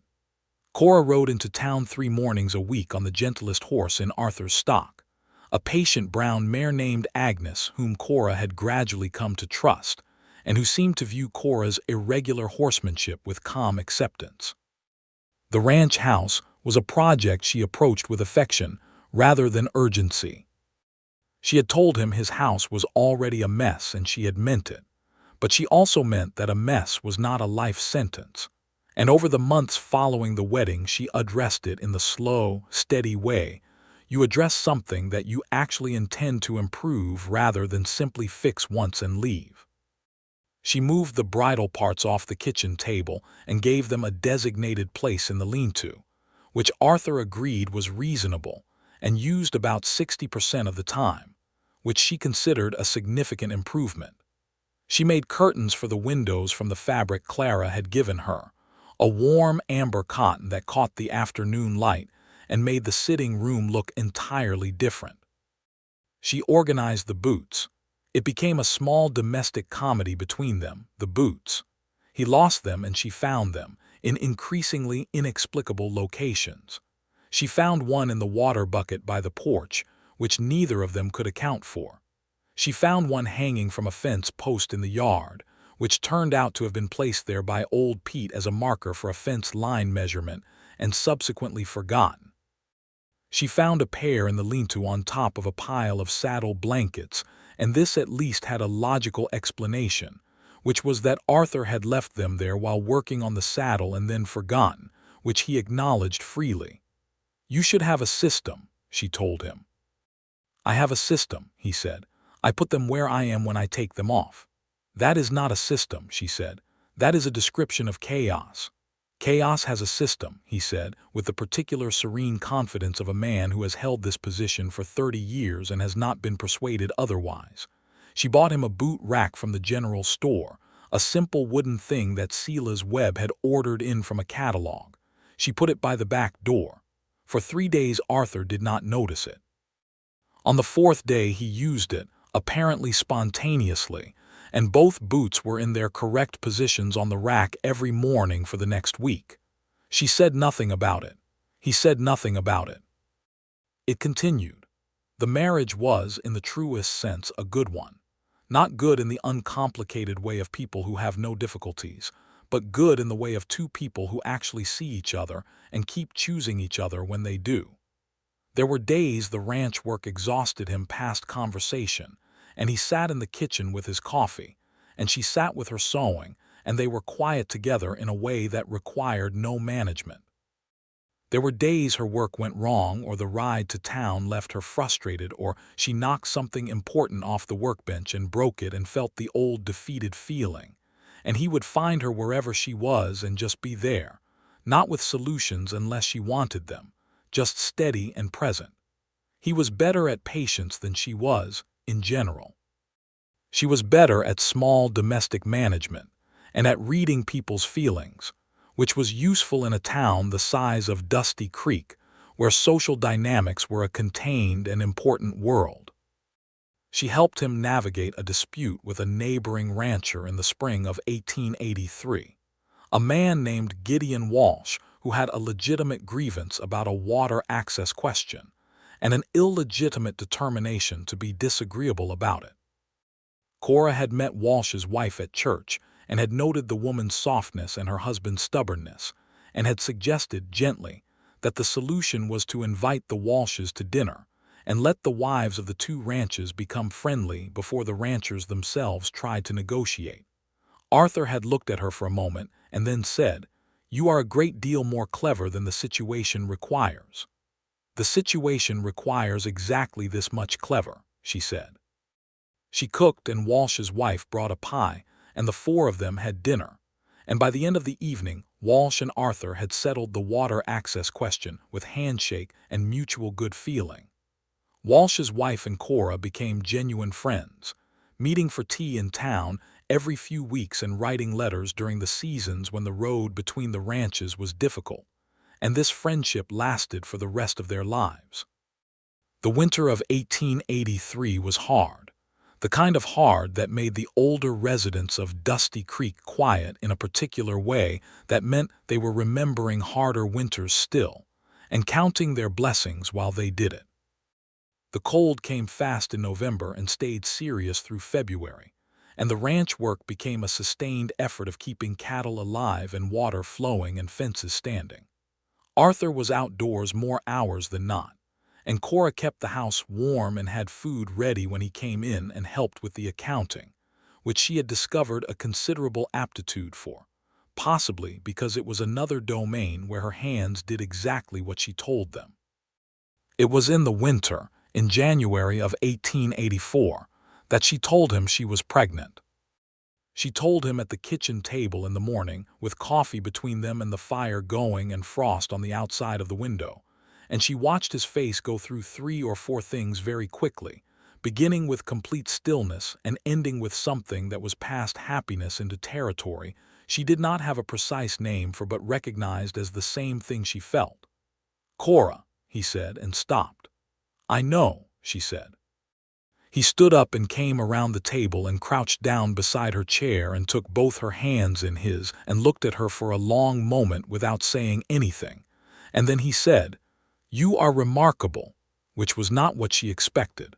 Cora rode into town 3 mornings a week on the gentlest horse in Arthur's stock, a patient brown mare named Agnes whom Cora had gradually come to trust, and who seemed to view Cora's irregular horsemanship with calm acceptance. The ranch house was a project she approached with affection rather than urgency. She had told him his house was already a mess and she had meant it, but she also meant that a mess was not a life sentence. And over the months following the wedding she addressed it in the slow, steady way you address something that you actually intend to improve rather than simply fix once and leave. She moved the bridal parts off the kitchen table and gave them a designated place in the lean-to, which Arthur agreed was reasonable and used about 60% of the time, which she considered a significant improvement. She made curtains for the windows from the fabric Clara had given her, a warm amber cotton that caught the afternoon light and made the sitting room look entirely different. She organized the boots. It became a small domestic comedy between them, the boots. He lost them and she found them, in increasingly inexplicable locations. She found one in the water bucket by the porch, which neither of them could account for. She found one hanging from a fence post in the yard, which turned out to have been placed there by old Pete as a marker for a fence line measurement and subsequently forgotten. She found a pair in the lean-to on top of a pile of saddle blankets, and this at least had a logical explanation, which was that Arthur had left them there while working on the saddle and then forgotten, which he acknowledged freely. "You should have a system," she told him. "I have a system," he said. "I put them where I am when I take them off." "That is not a system," she said. "That is a description of chaos." "Chaos has a system," he said, with the particular serene confidence of a man who has held this position for 30 years and has not been persuaded otherwise. She bought him a boot rack from the general store, a simple wooden thing that Silas Webb had ordered in from a catalog. She put it by the back door. For 3 days Arthur did not notice it. On the 4th day he used it, apparently spontaneously, and both boots were in their correct positions on the rack every morning for the next week. She said nothing about it. He said nothing about it. It continued. The marriage was, in the truest sense, a good one. Not good in the uncomplicated way of people who have no difficulties, but good in the way of two people who actually see each other and keep choosing each other when they do. There were days the ranch work exhausted him past conversation, and he sat in the kitchen with his coffee, and she sat with her sewing, and they were quiet together in a way that required no management. There were days her work went wrong, or the ride to town left her frustrated, or she knocked something important off the workbench and broke it and felt the old defeated feeling, and he would find her wherever she was and just be there, not with solutions unless she wanted them, just steady and present. He was better at patience than she was, in general. She was better at small domestic management and at reading people's feelings, which was useful in a town the size of Dusty Creek, where social dynamics were a contained and important world. She helped him navigate a dispute with a neighboring rancher in the spring of 1883, a man named Gideon Walsh, who had a legitimate grievance about a water access question, and an illegitimate determination to be disagreeable about it. Cora had met Walsh's wife at church and had noted the woman's softness and her husband's stubbornness, and had suggested gently that the solution was to invite the Walshes to dinner and let the wives of the two ranches become friendly before the ranchers themselves tried to negotiate. Arthur had looked at her for a moment and then said, "You are a great deal more clever than the situation requires." "The situation requires exactly this much clever," she said. She cooked, and Walsh's wife brought a pie, and the four of them had dinner. And by the end of the evening, Walsh and Arthur had settled the water access question with handshake and mutual good feeling. Walsh's wife and Cora became genuine friends, meeting for tea in town every few weeks and writing letters during the seasons when the road between the ranches was difficult, and this friendship lasted for the rest of their lives. The winter of 1883 was hard, the kind of hard that made the older residents of Dusty Creek quiet in a particular way that meant they were remembering harder winters still, and counting their blessings while they did it. The cold came fast in November and stayed serious through February, and the ranch work became a sustained effort of keeping cattle alive and water flowing and fences standing. Arthur was outdoors more hours than not, and Cora kept the house warm and had food ready when he came in and helped with the accounting, which she had discovered a considerable aptitude for, possibly because it was another domain where her hands did exactly what she told them. It was in the winter, in January of 1884, that she told him she was pregnant. She told him at the kitchen table in the morning, with coffee between them and the fire going and frost on the outside of the window, and she watched his face go through 3 or 4 things very quickly, beginning with complete stillness and ending with something that was past happiness into territory she did not have a precise name for but recognized as the same thing she felt. "Cora," he said, and stopped. "I know," she said. He stood up and came around the table and crouched down beside her chair and took both her hands in his and looked at her for a long moment without saying anything, and then he said, "You are remarkable," which was not what she expected.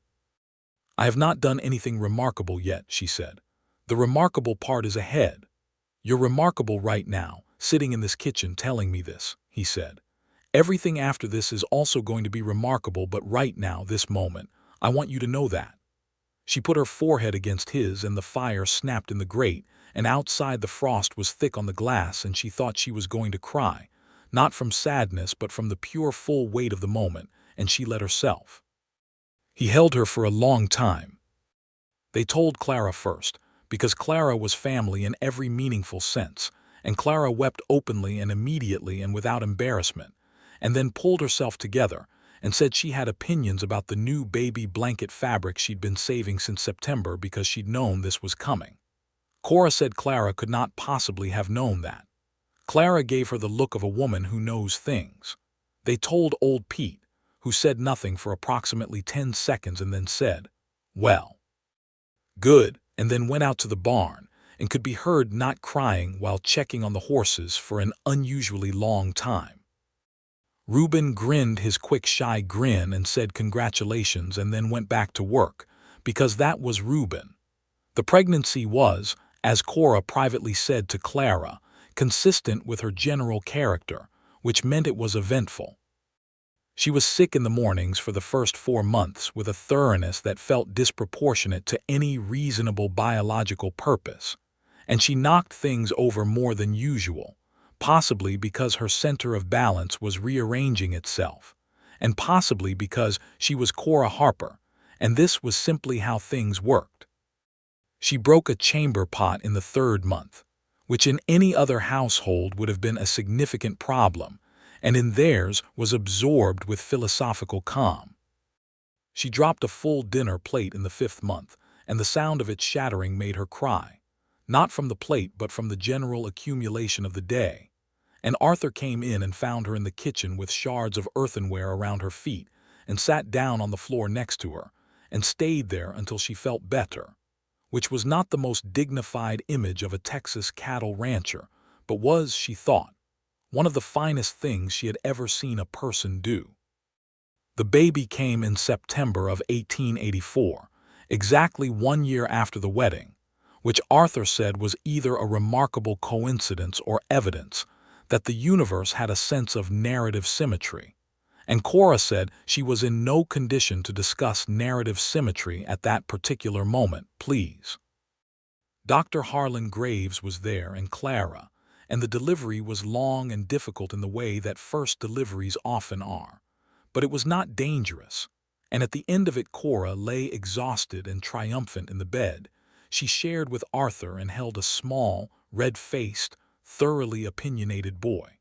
"I have not done anything remarkable yet," she said. "The remarkable part is ahead." "You're remarkable right now, sitting in this kitchen telling me this," he said. "Everything after this is also going to be remarkable, but right now, this moment, I want you to know that." She put her forehead against his, and the fire snapped in the grate, and outside the frost was thick on the glass, and she thought she was going to cry, not from sadness but from the pure full weight of the moment, and she let herself. He held her for a long time. They told Clara first, because Clara was family in every meaningful sense, and Clara wept openly and immediately and without embarrassment, and then pulled herself together and said she had opinions about the new baby blanket fabric she'd been saving since September because she'd known this was coming. Cora said Clara could not possibly have known that. Clara gave her the look of a woman who knows things. They told old Pete, who said nothing for approximately 10 seconds and then said, "Well, good," and then went out to the barn and could be heard not crying while checking on the horses for an unusually long time. Reuben grinned his quick shy grin and said congratulations and then went back to work, because that was Reuben. The pregnancy was, as Cora privately said to Clara, consistent with her general character, which meant it was eventful. She was sick in the mornings for the first 4 months with a thoroughness that felt disproportionate to any reasonable biological purpose, and she knocked things over more than usual, possibly because her center of balance was rearranging itself, and possibly because she was Cora Harper, and this was simply how things worked. She broke a chamber pot in the 3rd month, which in any other household would have been a significant problem, and in theirs was absorbed with philosophical calm. She dropped a full dinner plate in the 5th month, and the sound of it shattering made her cry, not from the plate but from the general accumulation of the day. And Arthur came in and found her in the kitchen with shards of earthenware around her feet, and sat down on the floor next to her, and stayed there until she felt better, which was not the most dignified image of a Texas cattle rancher, but was, she thought, one of the finest things she had ever seen a person do. The baby came in September of 1884, exactly 1 year after the wedding, which Arthur said was either a remarkable coincidence or evidence that the universe had a sense of narrative symmetry, and Cora said she was in no condition to discuss narrative symmetry at that particular moment, please. Dr. Harlan Graves was there and Clara, and the delivery was long and difficult in the way that first deliveries often are, but it was not dangerous, and at the end of it Cora lay exhausted and triumphant in the bed. She shared with Arthur and held a small, red-faced, thoroughly opinionated boy.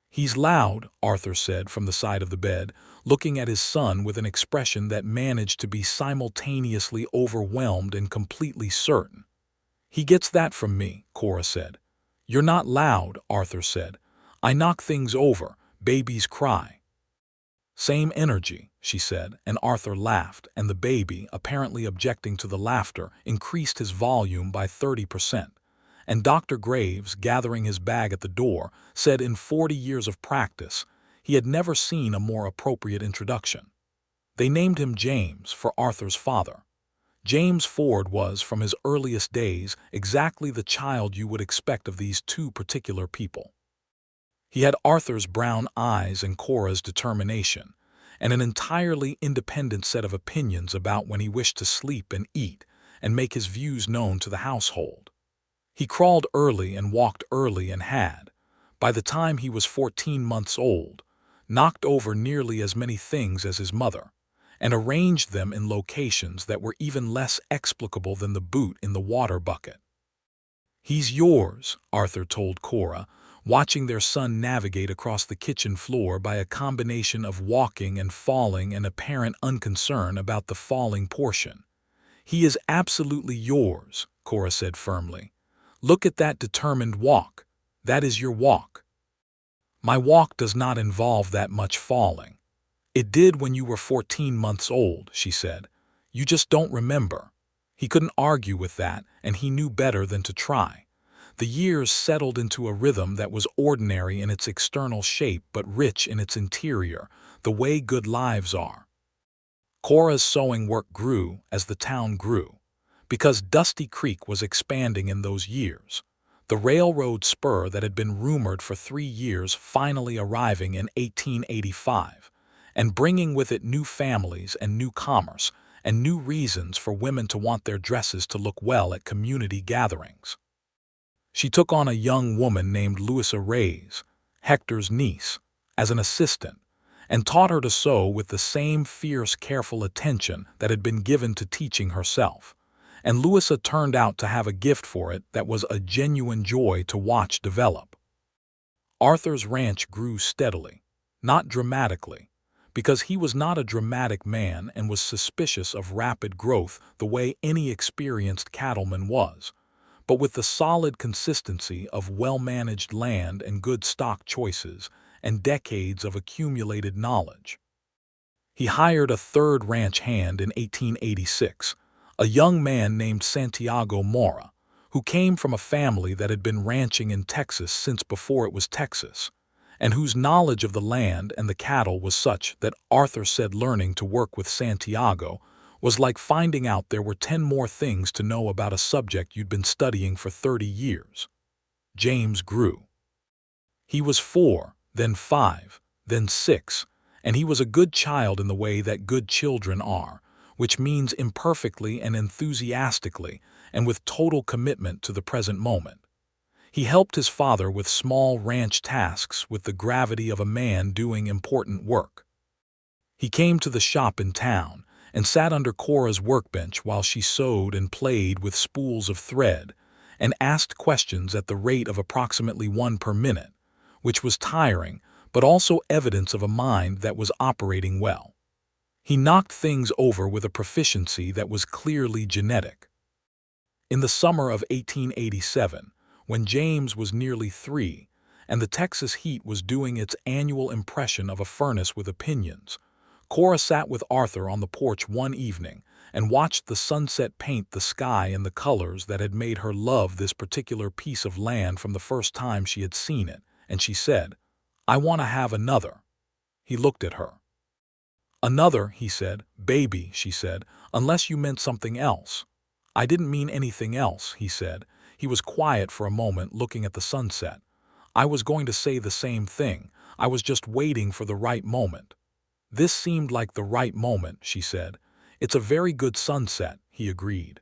"He's loud," Arthur said from the side of the bed, looking at his son with an expression that managed to be simultaneously overwhelmed and completely certain. "He gets that from me," Cora said. "You're not loud," Arthur said. "I knock things over. Babies cry." "Same energy," she said, and Arthur laughed, and the baby, apparently objecting to the laughter, increased his volume by 30%. And Dr. Graves, gathering his bag at the door, said in 40 years of practice he had never seen a more appropriate introduction. They named him James for Arthur's father. James Ford was, from his earliest days, exactly the child you would expect of these two particular people. He had Arthur's brown eyes and Cora's determination, and an entirely independent set of opinions about when he wished to sleep and eat and make his views known to the household. He crawled early and walked early and had, by the time he was 14 months old, knocked over nearly as many things as his mother, and arranged them in locations that were even less explicable than the boot in the water bucket. "He's yours," Arthur told Cora, watching their son navigate across the kitchen floor by a combination of walking and falling and apparent unconcern about the falling portion. "He is absolutely yours," Cora said firmly. "Look at that determined walk. That is your walk." "My walk does not involve that much falling." "It did when you were 14 months old," she said. "You just don't remember." He couldn't argue with that, and he knew better than to try. The years settled into a rhythm that was ordinary in its external shape but rich in its interior, the way good lives are. Cora's sewing work grew as the town grew, because Dusty Creek was expanding in those years, the railroad spur that had been rumored for 3 years finally arriving in 1885, and bringing with it new families and new commerce, and new reasons for women to want their dresses to look well at community gatherings. She took on a young woman named Louisa Reyes, Hector's niece, as an assistant, and taught her to sew with the same fierce, careful attention that had been given to teaching herself. And Louisa turned out to have a gift for it that was a genuine joy to watch develop. Arthur's ranch grew steadily, not dramatically, because he was not a dramatic man and was suspicious of rapid growth the way any experienced cattleman was, but with the solid consistency of well-managed land and good stock choices and decades of accumulated knowledge. He hired a third ranch hand in 1886, a young man named Santiago Mora, who came from a family that had been ranching in Texas since before it was Texas, and whose knowledge of the land and the cattle was such that Arthur said learning to work with Santiago was like finding out there were 10 more things to know about a subject you'd been studying for 30 years. James grew. He was 4, then 5, then 6, and he was a good child in the way that good children are, which means imperfectly and enthusiastically and with total commitment to the present moment. He helped his father with small ranch tasks with the gravity of a man doing important work. He came to the shop in town and sat under Cora's workbench while she sewed and played with spools of thread and asked questions at the rate of approximately 1 per minute, which was tiring but also evidence of a mind that was operating well. He knocked things over with a proficiency that was clearly genetic. In the summer of 1887, when James was nearly 3, and the Texas heat was doing its annual impression of a furnace with opinions, Cora sat with Arthur on the porch one evening and watched the sunset paint the sky in the colors that had made her love this particular piece of land from the first time she had seen it, and she said, "I want to have another." He looked at her. "Another," he said. "Baby," she said, "unless you meant something else." "I didn't mean anything else," he said. He was quiet for a moment, looking at the sunset. "I was going to say the same thing. I was just waiting for the right moment." "This seemed like the right moment," she said. "It's a very good sunset," he agreed.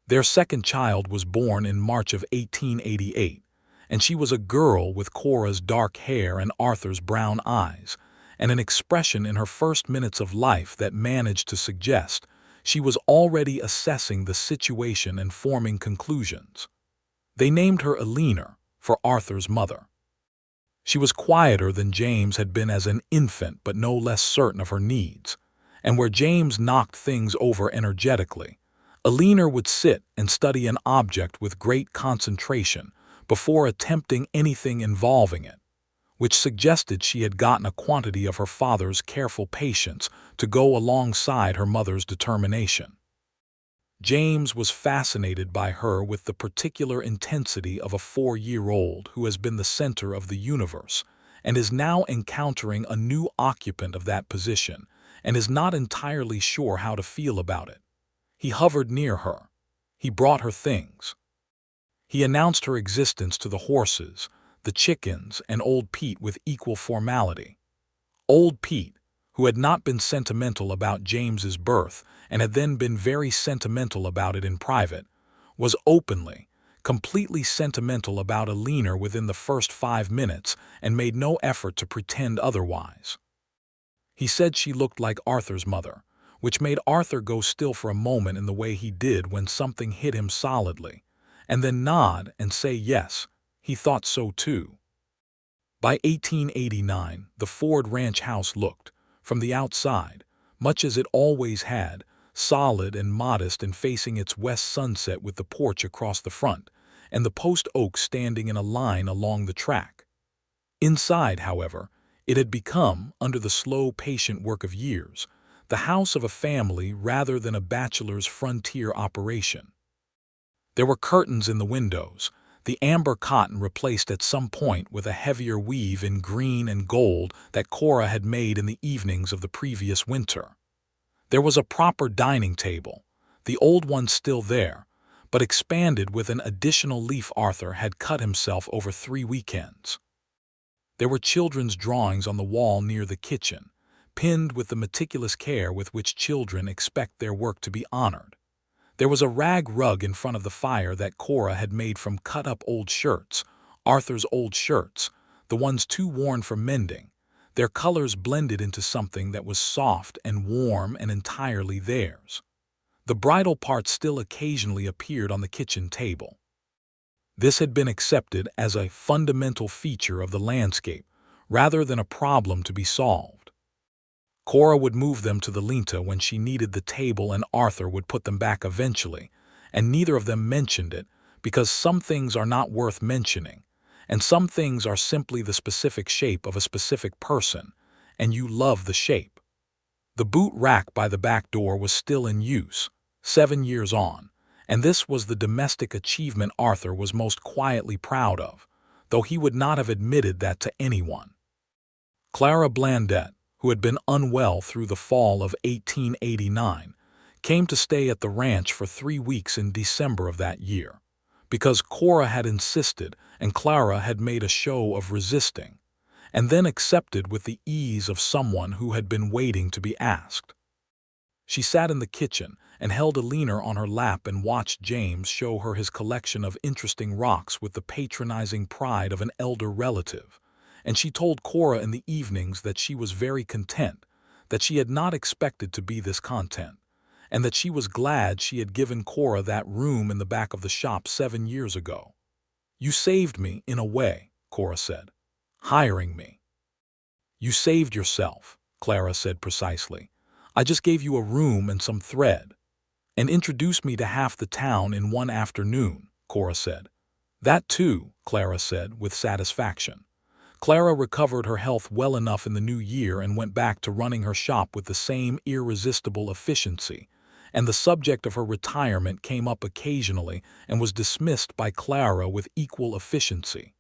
Their second child was born in March of 1888, and she was a girl with Cora's dark hair and Arthur's brown eyes, and an expression in her first minutes of life that managed to suggest she was already assessing the situation and forming conclusions. They named her Eleanor, for Arthur's mother. She was quieter than James had been as an infant, but no less certain of her needs, and where James knocked things over energetically, Eleanor would sit and study an object with great concentration before attempting anything involving it, which suggested she had gotten a quantity of her father's careful patience to go alongside her mother's determination. James was fascinated by her with the particular intensity of a 4-year-old who has been the center of the universe and is now encountering a new occupant of that position and is not entirely sure how to feel about it. He hovered near her. He brought her things. He announced her existence to the horses, the chickens, and old Pete with equal formality. Old Pete, who had not been sentimental about James's birth and had then been very sentimental about it in private, was openly, completely sentimental about Eleanor within the first 5 minutes and made no effort to pretend otherwise. He said she looked like Arthur's mother, which made Arthur go still for a moment in the way he did when something hit him solidly, and then nod and say yes, he thought so too. By 1889, the Ford Ranch house looked, from the outside, much as it always had, solid and modest and facing its west sunset with the porch across the front, and the post oak standing in a line along the track. Inside, however, it had become, under the slow, patient work of years, the house of a family rather than a bachelor's frontier operation. There were curtains in the windows, the amber cotton replaced at some point with a heavier weave in green and gold that Cora had made in the evenings of the previous winter. There was a proper dining table, the old one still there, but expanded with an additional leaf Arthur had cut himself over 3 weekends. There were children's drawings on the wall near the kitchen, pinned with the meticulous care with which children expect their work to be honored. There was a rag rug in front of the fire that Cora had made from cut-up old shirts, Arthur's old shirts, the ones too worn for mending. Their colors blended into something that was soft and warm and entirely theirs. The bridal part still occasionally appeared on the kitchen table. This had been accepted as a fundamental feature of the landscape, rather than a problem to be solved. Cora would move them to the linta when she needed the table, and Arthur would put them back eventually, and neither of them mentioned it because some things are not worth mentioning, and some things are simply the specific shape of a specific person, and you love the shape. The boot rack by the back door was still in use, 7 years on, and this was the domestic achievement Arthur was most quietly proud of, though he would not have admitted that to anyone. Clara Blandette, who had been unwell through the fall of 1889, came to stay at the ranch for 3 weeks in December of that year, because Cora had insisted and Clara had made a show of resisting, and then accepted with the ease of someone who had been waiting to be asked. She sat in the kitchen and held Alina on her lap and watched James show her his collection of interesting rocks with the patronizing pride of an elder relative, and she told Cora in the evenings that she was very content, that she had not expected to be this content, and that she was glad she had given Cora that room in the back of the shop 7 years ago. "You saved me, in a way," Cora said, "hiring me." "You saved yourself," Clara said precisely. "I just gave you a room and some thread." "And introduced me to half the town in one afternoon," Cora said. "That too," Clara said with satisfaction. Clara recovered her health well enough in the new year and went back to running her shop with the same irresistible efficiency, and the subject of her retirement came up occasionally and was dismissed by Clara with equal efficiency.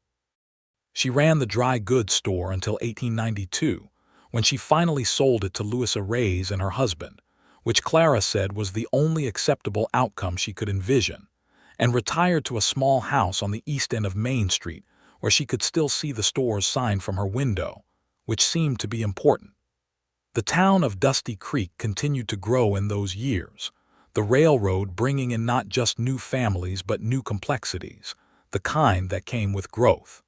She ran the dry goods store until 1892, when she finally sold it to Louisa Reyes and her husband, which Clara said was the only acceptable outcome she could envision, and retired to a small house on the east end of Main Street, where she could still see the store's sign from her window, which seemed to be important. The town of Dusty Creek continued to grow in those years, the railroad bringing in not just new families but new complexities, the kind that came with growth.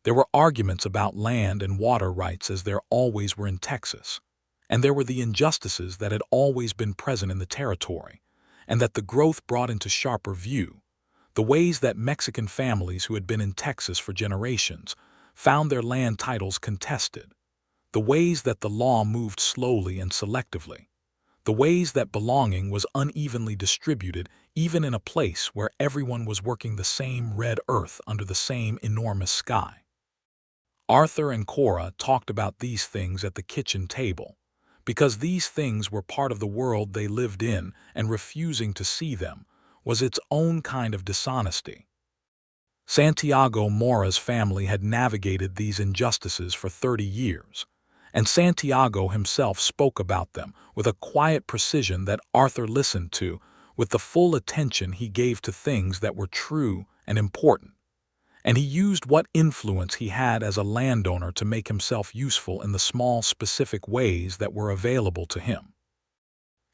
There were arguments about land and water rights, as there always were in Texas, and there were the injustices that had always been present in the territory, and that the growth brought into sharper view, the ways that Mexican families who had been in Texas for generations found their land titles contested, the ways that the law moved slowly and selectively, the ways that belonging was unevenly distributed even in a place where everyone was working the same red earth under the same enormous sky. Arthur and Cora talked about these things at the kitchen table, because these things were part of the world they lived in, and refusing to see them was its own kind of dishonesty. Santiago Mora's family had navigated these injustices for 30 years, and Santiago himself spoke about them with a quiet precision that Arthur listened to with the full attention he gave to things that were true and important, and he used what influence he had as a landowner to make himself useful in the small specific ways that were available to him.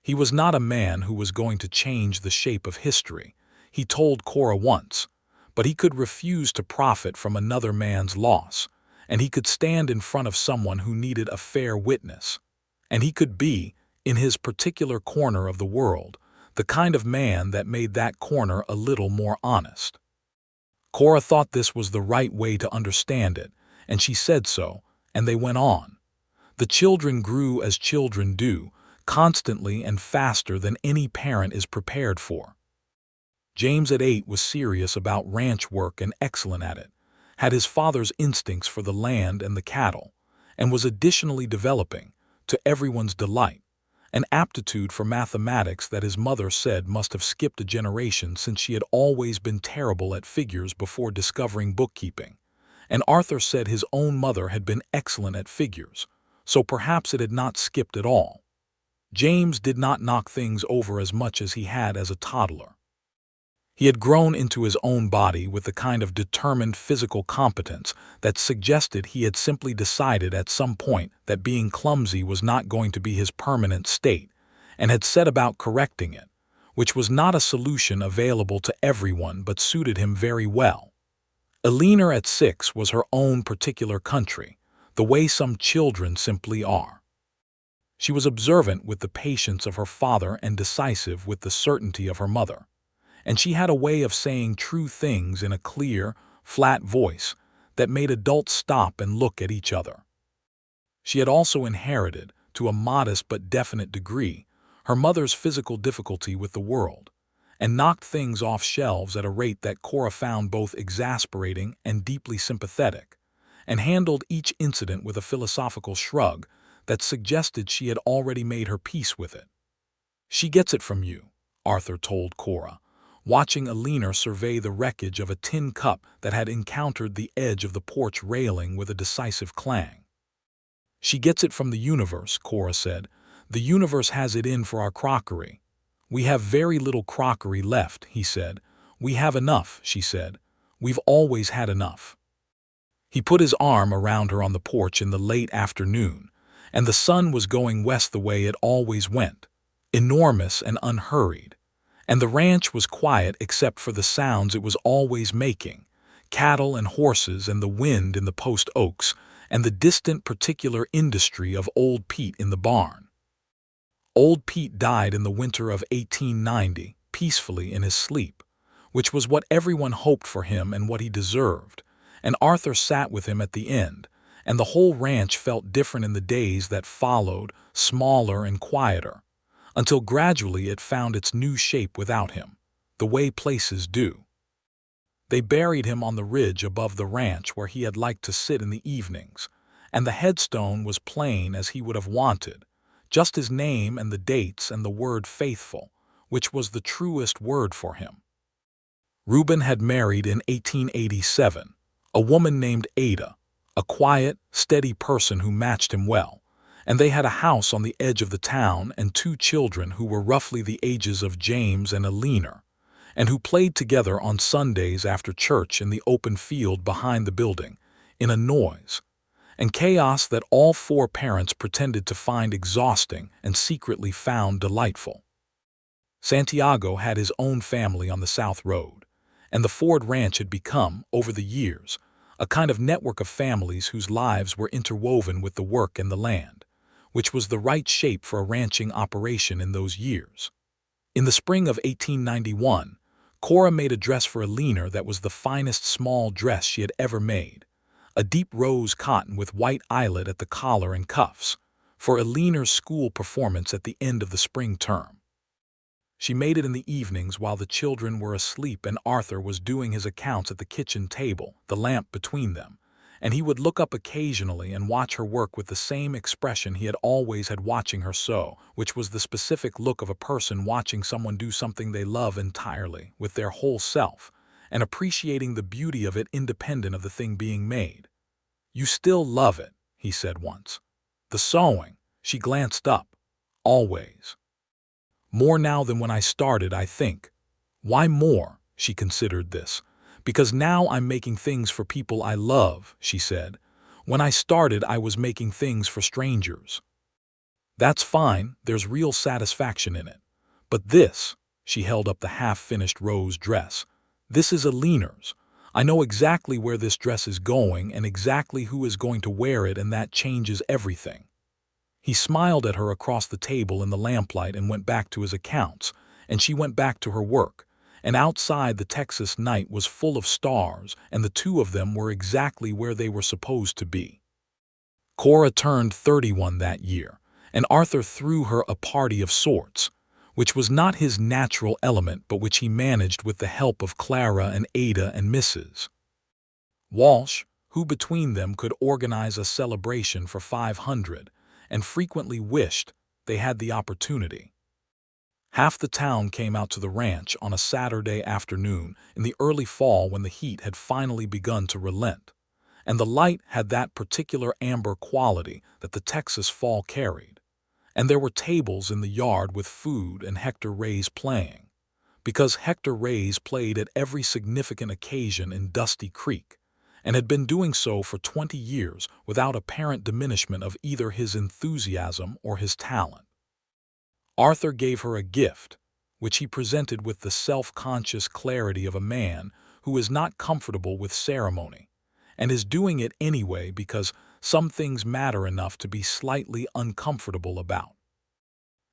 He was not a man who was going to change the shape of history, he told Cora once, but he could refuse to profit from another man's loss, and he could stand in front of someone who needed a fair witness, and he could be, in his particular corner of the world, the kind of man that made that corner a little more honest. Cora thought this was the right way to understand it, and she said so, and they went on. The children grew as children do, constantly and faster than any parent is prepared for. James at 8 was serious about ranch work and excellent at it, had his father's instincts for the land and the cattle, and was additionally developing, to everyone's delight, an aptitude for mathematics that his mother said must have skipped a generation, since she had always been terrible at figures before discovering bookkeeping, and Arthur said his own mother had been excellent at figures, so perhaps it had not skipped at all. James did not knock things over as much as he had as a toddler. He had grown into his own body with the kind of determined physical competence that suggested he had simply decided at some point that being clumsy was not going to be his permanent state, and had set about correcting it, which was not a solution available to everyone but suited him very well. Eleanor at 6 was her own particular country, the way some children simply are. She was observant with the patience of her father and decisive with the certainty of her mother, and she had a way of saying true things in a clear, flat voice that made adults stop and look at each other. She had also inherited, to a modest but definite degree, her mother's physical difficulty with the world, and knocked things off shelves at a rate that Cora found both exasperating and deeply sympathetic, and handled each incident with a philosophical shrug that suggested she had already made her peace with it. "She gets it from you," Arthur told Cora, watching Eleanor survey the wreckage of a tin cup that had encountered the edge of the porch railing with a decisive clang. "She gets it from the universe," Cora said. "The universe has it in for our crockery." "We have very little crockery left," he said. "We have enough," she said. "We've always had enough." He put his arm around her on the porch in the late afternoon, and the sun was going west the way it always went, enormous and unhurried. And the ranch was quiet except for the sounds it was always making, cattle and horses and the wind in the post oaks and the distant particular industry of Old Pete in the barn. Old Pete died in the winter of 1890, peacefully in his sleep, which was what everyone hoped for him and what he deserved, and Arthur sat with him at the end, and the whole ranch felt different in the days that followed, smaller and quieter, until gradually it found its new shape without him, the way places do. They buried him on the ridge above the ranch where he had liked to sit in the evenings, and the headstone was plain as he would have wanted, just his name and the dates and the word faithful, which was the truest word for him. Reuben had married in 1887, a woman named Ada, a quiet, steady person who matched him well, and they had a house on the edge of the town and 2 children who were roughly the ages of James and Eleanor, and who played together on Sundays after church in the open field behind the building, in a noise and chaos that all 4 parents pretended to find exhausting and secretly found delightful. Santiago had his own family on the South Road, and the Ford Ranch had become, over the years, a kind of network of families whose lives were interwoven with the work and the land, which was the right shape for a ranching operation in those years. In the spring of 1891, Cora made a dress for Eleanor that was the finest small dress she had ever made, a deep rose cotton with white eyelet at the collar and cuffs, for Eleanor's school performance at the end of the spring term. She made it in the evenings while the children were asleep and Arthur was doing his accounts at the kitchen table, the lamp between them, and he would look up occasionally and watch her work with the same expression he had always had watching her sew, which was the specific look of a person watching someone do something they love entirely, with their whole self, and appreciating the beauty of it independent of the thing being made. "You still love it," he said once. "The sewing," she glanced up. "Always." "More now than when I started, I think." "Why more?" She considered this. "Because now I'm making things for people I love," she said. "When I started, I was making things for strangers." "That's fine, there's real satisfaction in it. But this," she held up the half-finished rose dress, "this is Eleanor's. I know exactly where this dress is going and exactly who is going to wear it, and that changes everything." He smiled at her across the table in the lamplight and went back to his accounts, and she went back to her work, and outside the Texas night was full of stars, and the 2 of them were exactly where they were supposed to be. Cora turned 31 that year, and Arthur threw her a party of sorts, which was not his natural element but which he managed with the help of Clara and Ada and Mrs. Walsh, who between them could organize a celebration for 500, and frequently wished they had the opportunity. Half the town came out to the ranch on a Saturday afternoon in the early fall when the heat had finally begun to relent, and the light had that particular amber quality that the Texas fall carried, and there were tables in the yard with food and Hector Rays playing. because Hector Reyes played at every significant occasion in Dusty Creek, and had been doing so for 20 years without apparent diminishment of either his enthusiasm or his talent. Arthur gave her a gift, which he presented with the self-conscious clarity of a man who is not comfortable with ceremony, and is doing it anyway because some things matter enough to be slightly uncomfortable about.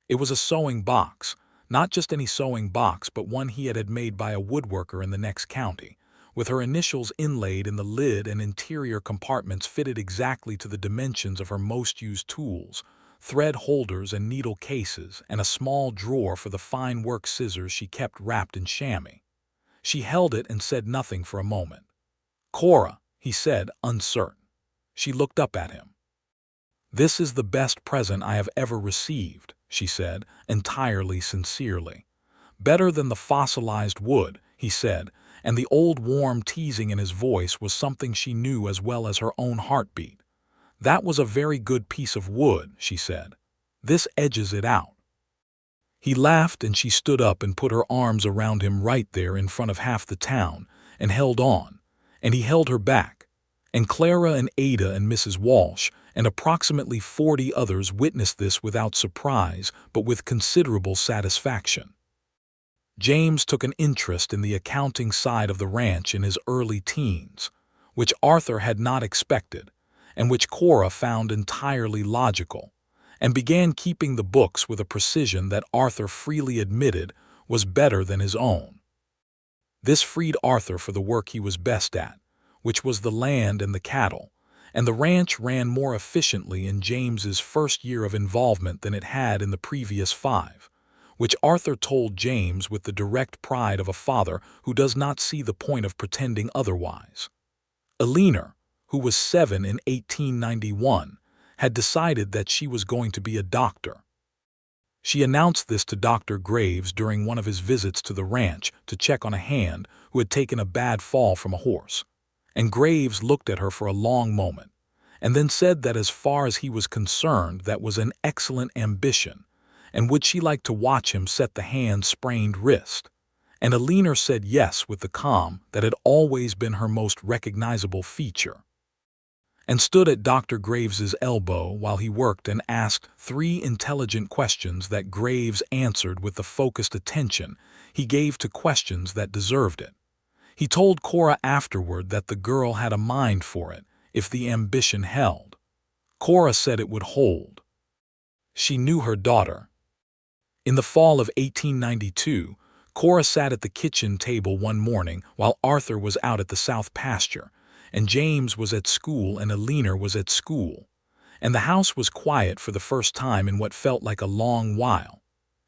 It was a sewing box, not just any sewing box, but one he had made by a woodworker in the next county, with her initials inlaid in the lid and interior compartments fitted exactly to the dimensions of her most used tools, thread holders and needle cases, and a small drawer for the fine work scissors she kept wrapped in chamois. She held it and said nothing for a moment. "Cora," he said, uncertain. She looked up at him. "This is the best present I have ever received," she said, entirely sincerely. "Better than the fossilized wood," he said, and the old warm teasing in his voice was something she knew as well as her own heartbeat. "That was a very good piece of wood," she said. "This edges it out." He laughed, and she stood up and put her arms around him right there in front of half the town, and held on, and he held her back, and Clara and Ada and Mrs. Walsh and approximately 40 others witnessed this without surprise but with considerable satisfaction. James took an interest in the accounting side of the ranch in his early teens, which Arthur had not expected, and which Cora found entirely logical, and began keeping the books with a precision that Arthur freely admitted was better than his own. This freed Arthur for the work he was best at, which was the land and the cattle, and the ranch ran more efficiently in James's first year of involvement than it had in the previous 5, which Arthur told James with the direct pride of a father who does not see the point of pretending otherwise. Eleanor, who was 7 in 1891, had decided that she was going to be a doctor. She announced this to Dr. Graves during one of his visits to the ranch to check on a hand who had taken a bad fall from a horse, and Graves looked at her for a long moment, and then said that as far as he was concerned that was an excellent ambition, and would she like to watch him set the hand's sprained wrist? And Eleanor said yes with the calm that had always been her most recognizable feature, and stood at Dr. Graves's elbow while he worked and asked 3 intelligent questions that Graves answered with the focused attention he gave to questions that deserved it. He told Cora afterward that the girl had a mind for it, if the ambition held. Cora said it would hold. She knew her daughter. In the fall of 1892, Cora sat at the kitchen table one morning while Arthur was out at the south pasture, and James was at school and Eleanor was at school, and the house was quiet for the first time in what felt like a long while,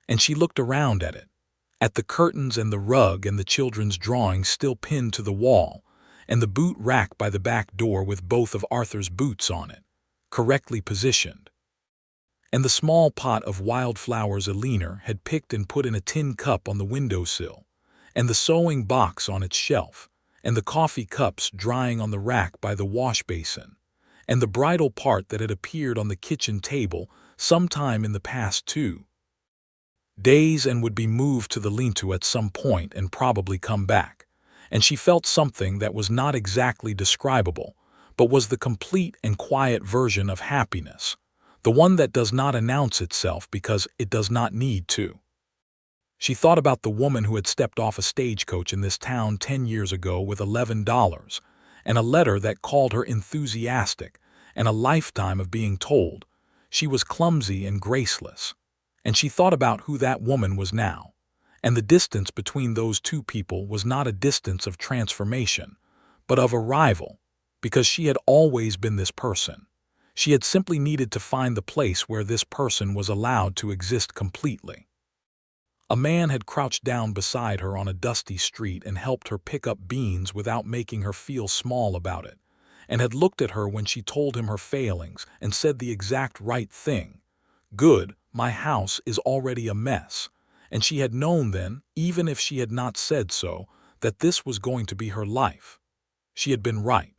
and she looked around at the curtains and the rug and the children's drawings still pinned to the wall, and the boot rack by the back door with both of Arthur's boots on it, correctly positioned, and the small pot of wildflowers Eleanor had picked and put in a tin cup on the windowsill, and the sewing box on its shelf, and the coffee cups drying on the rack by the wash basin, and the bridal part that had appeared on the kitchen table sometime in the past 2 days and would be moved to the lean-to at some point and probably come back, and she felt something that was not exactly describable, but was the complete and quiet version of happiness, the one that does not announce itself because it does not need to. She thought about the woman who had stepped off a stagecoach in this town 10 years ago with $11, and a letter that called her enthusiastic, and a lifetime of being told she was clumsy and graceless. And she thought about who that woman was now, and the distance between those 2 people was not a distance of transformation, but of arrival, because she had always been this person. She had simply needed to find the place where this person was allowed to exist completely. A man had crouched down beside her on a dusty street and helped her pick up beans without making her feel small about it, and had looked at her when she told him her failings and said the exact right thing. "Good, my house is already a mess," and she had known then, even if she had not said so, that this was going to be her life. She had been right.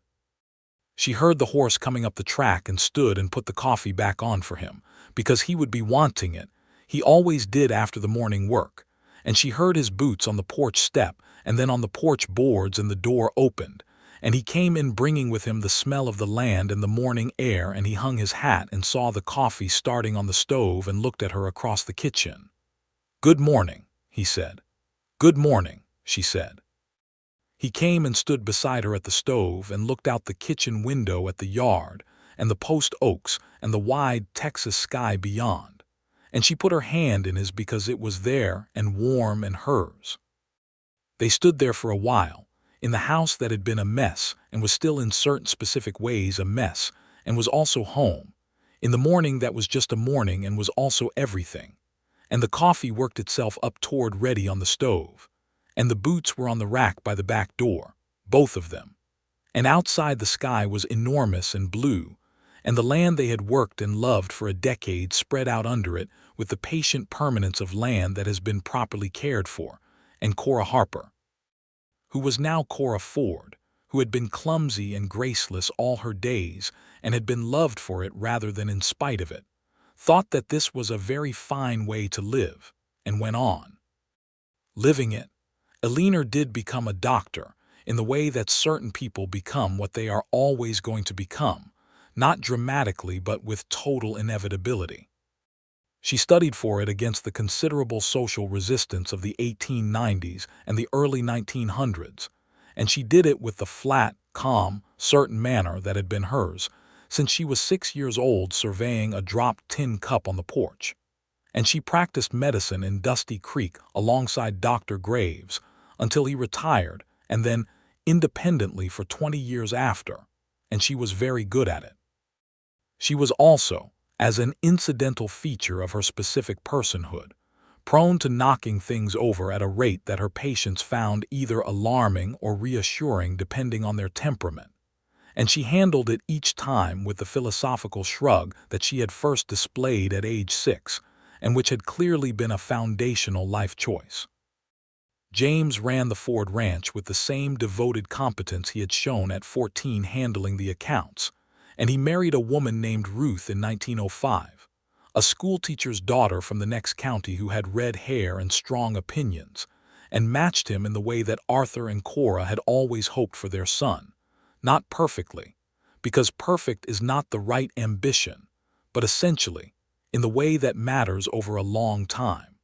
She heard the horse coming up the track and stood and put the coffee back on for him, because he would be wanting it. He always did after the morning work, and she heard his boots on the porch step and then on the porch boards, and the door opened, and he came in bringing with him the smell of the land and the morning air, and he hung his hat and saw the coffee starting on the stove and looked at her across the kitchen. "Good morning," he said. "Good morning," she said. He came and stood beside her at the stove and looked out the kitchen window at the yard and the post oaks and the wide Texas sky beyond, and she put her hand in his because it was there and warm and hers. They stood there for a while, in the house that had been a mess and was still in certain specific ways a mess and was also home, in the morning that was just a morning and was also everything, and the coffee worked itself up toward ready on the stove, and the boots were on the rack by the back door, both of them, and outside the sky was enormous and blue, and the land they had worked and loved for a decade spread out under it with the patient permanence of land that has been properly cared for, and Cora Harper, who was now Cora Ford, who had been clumsy and graceless all her days and had been loved for it rather than in spite of it, thought that this was a very fine way to live, and went on living it. Eleanor did become a doctor, in the way that certain people become what they are always going to become, not dramatically but with total inevitability. She studied for it against the considerable social resistance of the 1890s and the early 1900s, and she did it with the flat, calm, certain manner that had been hers since she was 6 years old, surveying a dropped tin cup on the porch. And she practiced medicine in Dusty Creek alongside Dr. Graves until he retired, and then independently for 20 years after, and she was very good at it. She was also, as an incidental feature of her specific personhood, prone to knocking things over at a rate that her patients found either alarming or reassuring depending on their temperament, and she handled it each time with the philosophical shrug that she had first displayed at age 6, and which had clearly been a foundational life choice. James ran the Ford Ranch with the same devoted competence he had shown at 14 handling the accounts, and he married a woman named Ruth in 1905, a schoolteacher's daughter from the next county who had red hair and strong opinions, and matched him in the way that Arthur and Cora had always hoped for their son, not perfectly, because perfect is not the right ambition, but essentially, in the way that matters over a long time.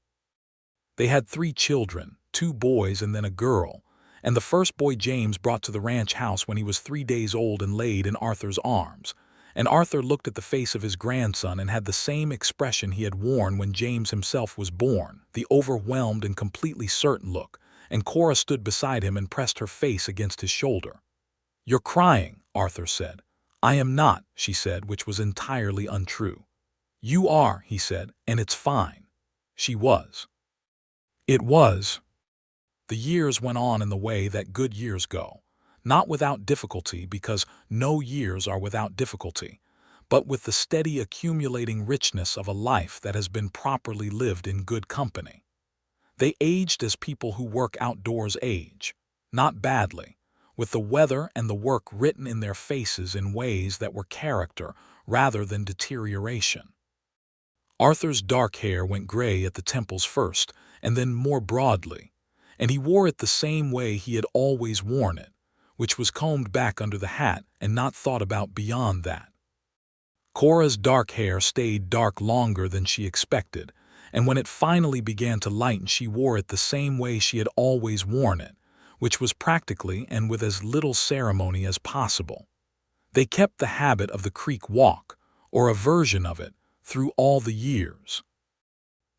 They had 3 children, 2 boys and then a girl, and the first boy James brought to the ranch house when he was 3 days old and laid in Arthur's arms, and Arthur looked at the face of his grandson and had the same expression he had worn when James himself was born, the overwhelmed and completely certain look, and Cora stood beside him and pressed her face against his shoulder. "You're crying," Arthur said. "I am not," she said, which was entirely untrue. "You are," he said, "and it's fine." She was. It was. The years went on in the way that good years go, not without difficulty because no years are without difficulty, but with the steady accumulating richness of a life that has been properly lived in good company. They aged as people who work outdoors age, not badly, with the weather and the work written in their faces in ways that were character rather than deterioration. Arthur's dark hair went gray at the temples first, and then more broadly, and he wore it the same way he had always worn it, which was combed back under the hat and not thought about beyond that. Cora's dark hair stayed dark longer than she expected, and when it finally began to lighten she wore it the same way she had always worn it, which was practically and with as little ceremony as possible. They kept the habit of the creek walk, or a version of it, through all the years.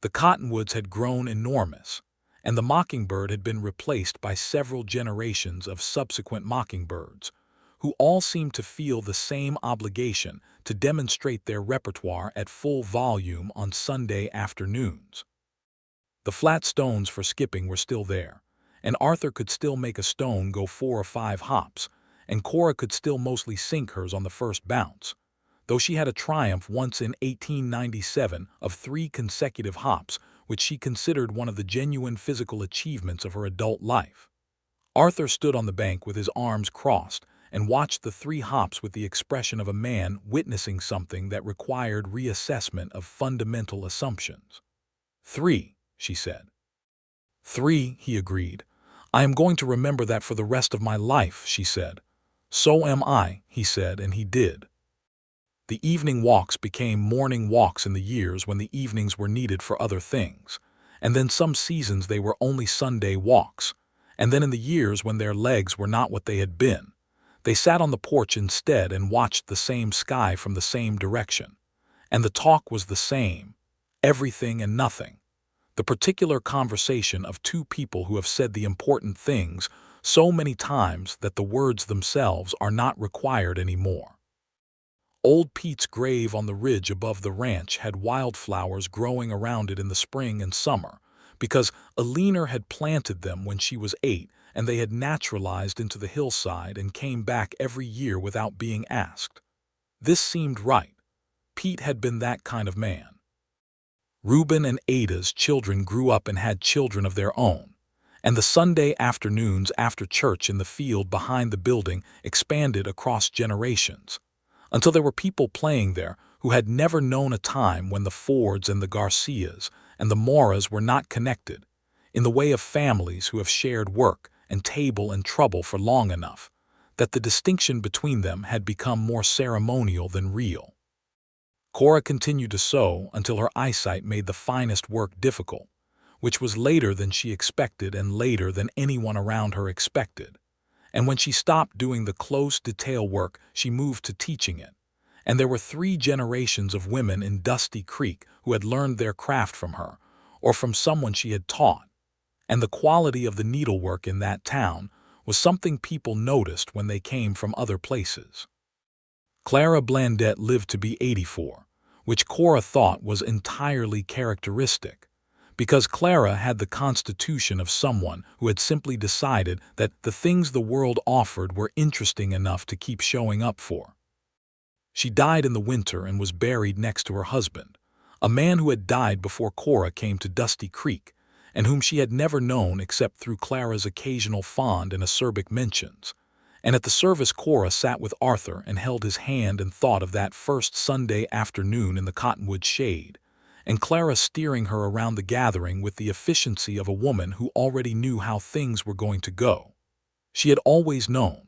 The cottonwoods had grown enormous, and the mockingbird had been replaced by several generations of subsequent mockingbirds, who all seemed to feel the same obligation to demonstrate their repertoire at full volume on Sunday afternoons. The flat stones for skipping were still there, and Arthur could still make a stone go 4 or 5 hops, and Cora could still mostly sink hers on the first bounce, though she had a triumph once in 1897 of 3 consecutive hops, which she considered one of the genuine physical achievements of her adult life. Arthur stood on the bank with his arms crossed and watched the 3 hops with the expression of a man witnessing something that required reassessment of fundamental assumptions. "3," she said. 3, he agreed. I am going to remember that for the rest of my life, she said. So am I, he said, and he did. The evening walks became morning walks in the years when the evenings were needed for other things, and then some seasons they were only Sunday walks, and then in the years when their legs were not what they had been, they sat on the porch instead and watched the same sky from the same direction. And the talk was the same, everything and nothing. The particular conversation of two people who have said the important things so many times that the words themselves are not required anymore. Old Pete's grave on the ridge above the ranch had wildflowers growing around it in the spring and summer, because Alina had planted them when she was 8, and they had naturalized into the hillside and came back every year without being asked. This seemed right. Pete had been that kind of man. Reuben and Ada's children grew up and had children of their own, and the Sunday afternoons after church in the field behind the building expanded across generations, until there were people playing there who had never known a time when the Fords and the Garcias and the Moras were not connected, in the way of families who have shared work and table and trouble for long enough, that the distinction between them had become more ceremonial than real. Cora continued to sew until her eyesight made the finest work difficult, which was later than she expected and later than anyone around her expected. And when she stopped doing the close detail work, she moved to teaching it. And there were 3 generations of women in Dusty Creek who had learned their craft from her, or from someone she had taught. And the quality of the needlework in that town was something people noticed when they came from other places. Clara Blandette lived to be 84, which Cora thought was entirely characteristic, because Clara had the constitution of someone who had simply decided that the things the world offered were interesting enough to keep showing up for. She died in the winter and was buried next to her husband, a man who had died before Cora came to Dusty Creek, and whom she had never known except through Clara's occasional fond and acerbic mentions. And at the service Cora sat with Arthur and held his hand and thought of that first Sunday afternoon in the cottonwood shade, and Clara steering her around the gathering with the efficiency of a woman who already knew how things were going to go. She had always known.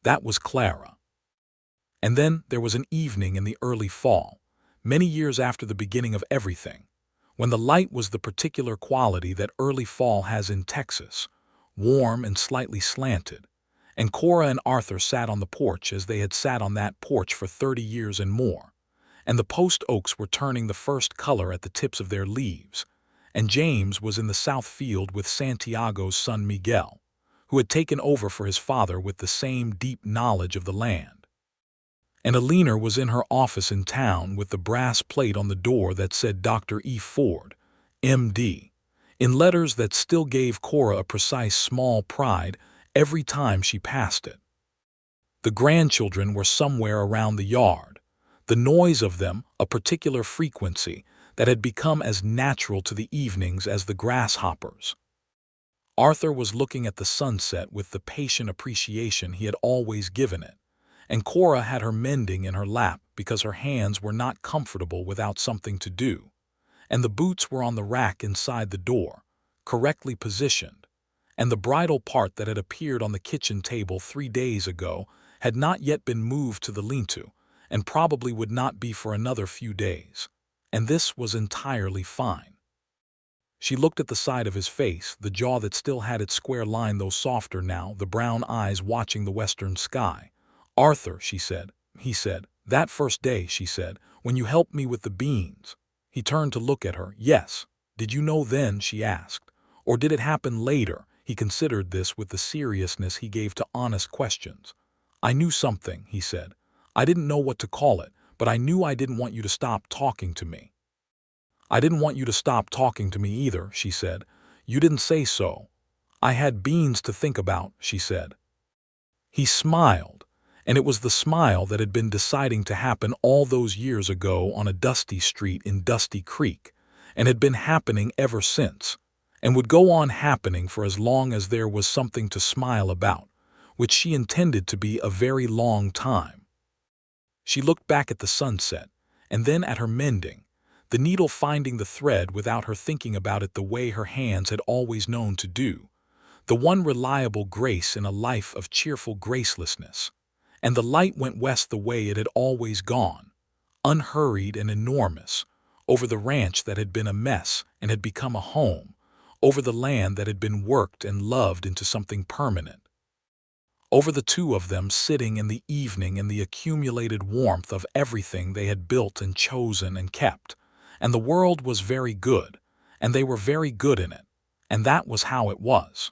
That was Clara. And then there was an evening in the early fall, many years after the beginning of everything, when the light was the particular quality that early fall has in Texas, warm and slightly slanted, and Cora and Arthur sat on the porch as they had sat on that porch for 30 years and more, and the post oaks were turning the first color at the tips of their leaves, and James was in the south field with Santiago's son Miguel, who had taken over for his father with the same deep knowledge of the land. And Alina was in her office in town with the brass plate on the door that said Dr. E. Ford, M.D., in letters that still gave Cora a precise small pride every time she passed it. The grandchildren were somewhere around the yard, the noise of them a particular frequency that had become as natural to the evenings as the grasshoppers. Arthur was looking at the sunset with the patient appreciation he had always given it, and Cora had her mending in her lap because her hands were not comfortable without something to do, and the boots were on the rack inside the door, correctly positioned, and the bridal part that had appeared on the kitchen table 3 days ago had not yet been moved to the lean-to, and probably would not be for another few days, and this was entirely fine. She looked at the side of his face, the jaw that still had its square line though softer now, the brown eyes watching the western sky. "Arthur," she said. He said, "That first day," she said, "when you helped me with the beans." He turned to look at her. "Yes. Did you know then?" she asked. "Or did it happen later?" He considered this with the seriousness he gave to honest questions. "I knew something," he said. "I didn't know what to call it, but I knew I didn't want you to stop talking to me." "I didn't want you to stop talking to me either," she said. "You didn't say so." "I had beans to think about," she said. He smiled, and it was the smile that had been deciding to happen all those years ago on a dusty street in Dusty Creek, and had been happening ever since, and would go on happening for as long as there was something to smile about, which she intended to be a very long time. She looked back at the sunset, and then at her mending, the needle finding the thread without her thinking about it the way her hands had always known to do, the one reliable grace in a life of cheerful gracelessness. And the light went west the way it had always gone, unhurried and enormous, over the ranch that had been a mess and had become a home, over the land that had been worked and loved into something permanent. Over the two of them sitting in the evening in the accumulated warmth of everything they had built and chosen and kept. And the world was very good, and they were very good in it, and that was how it was.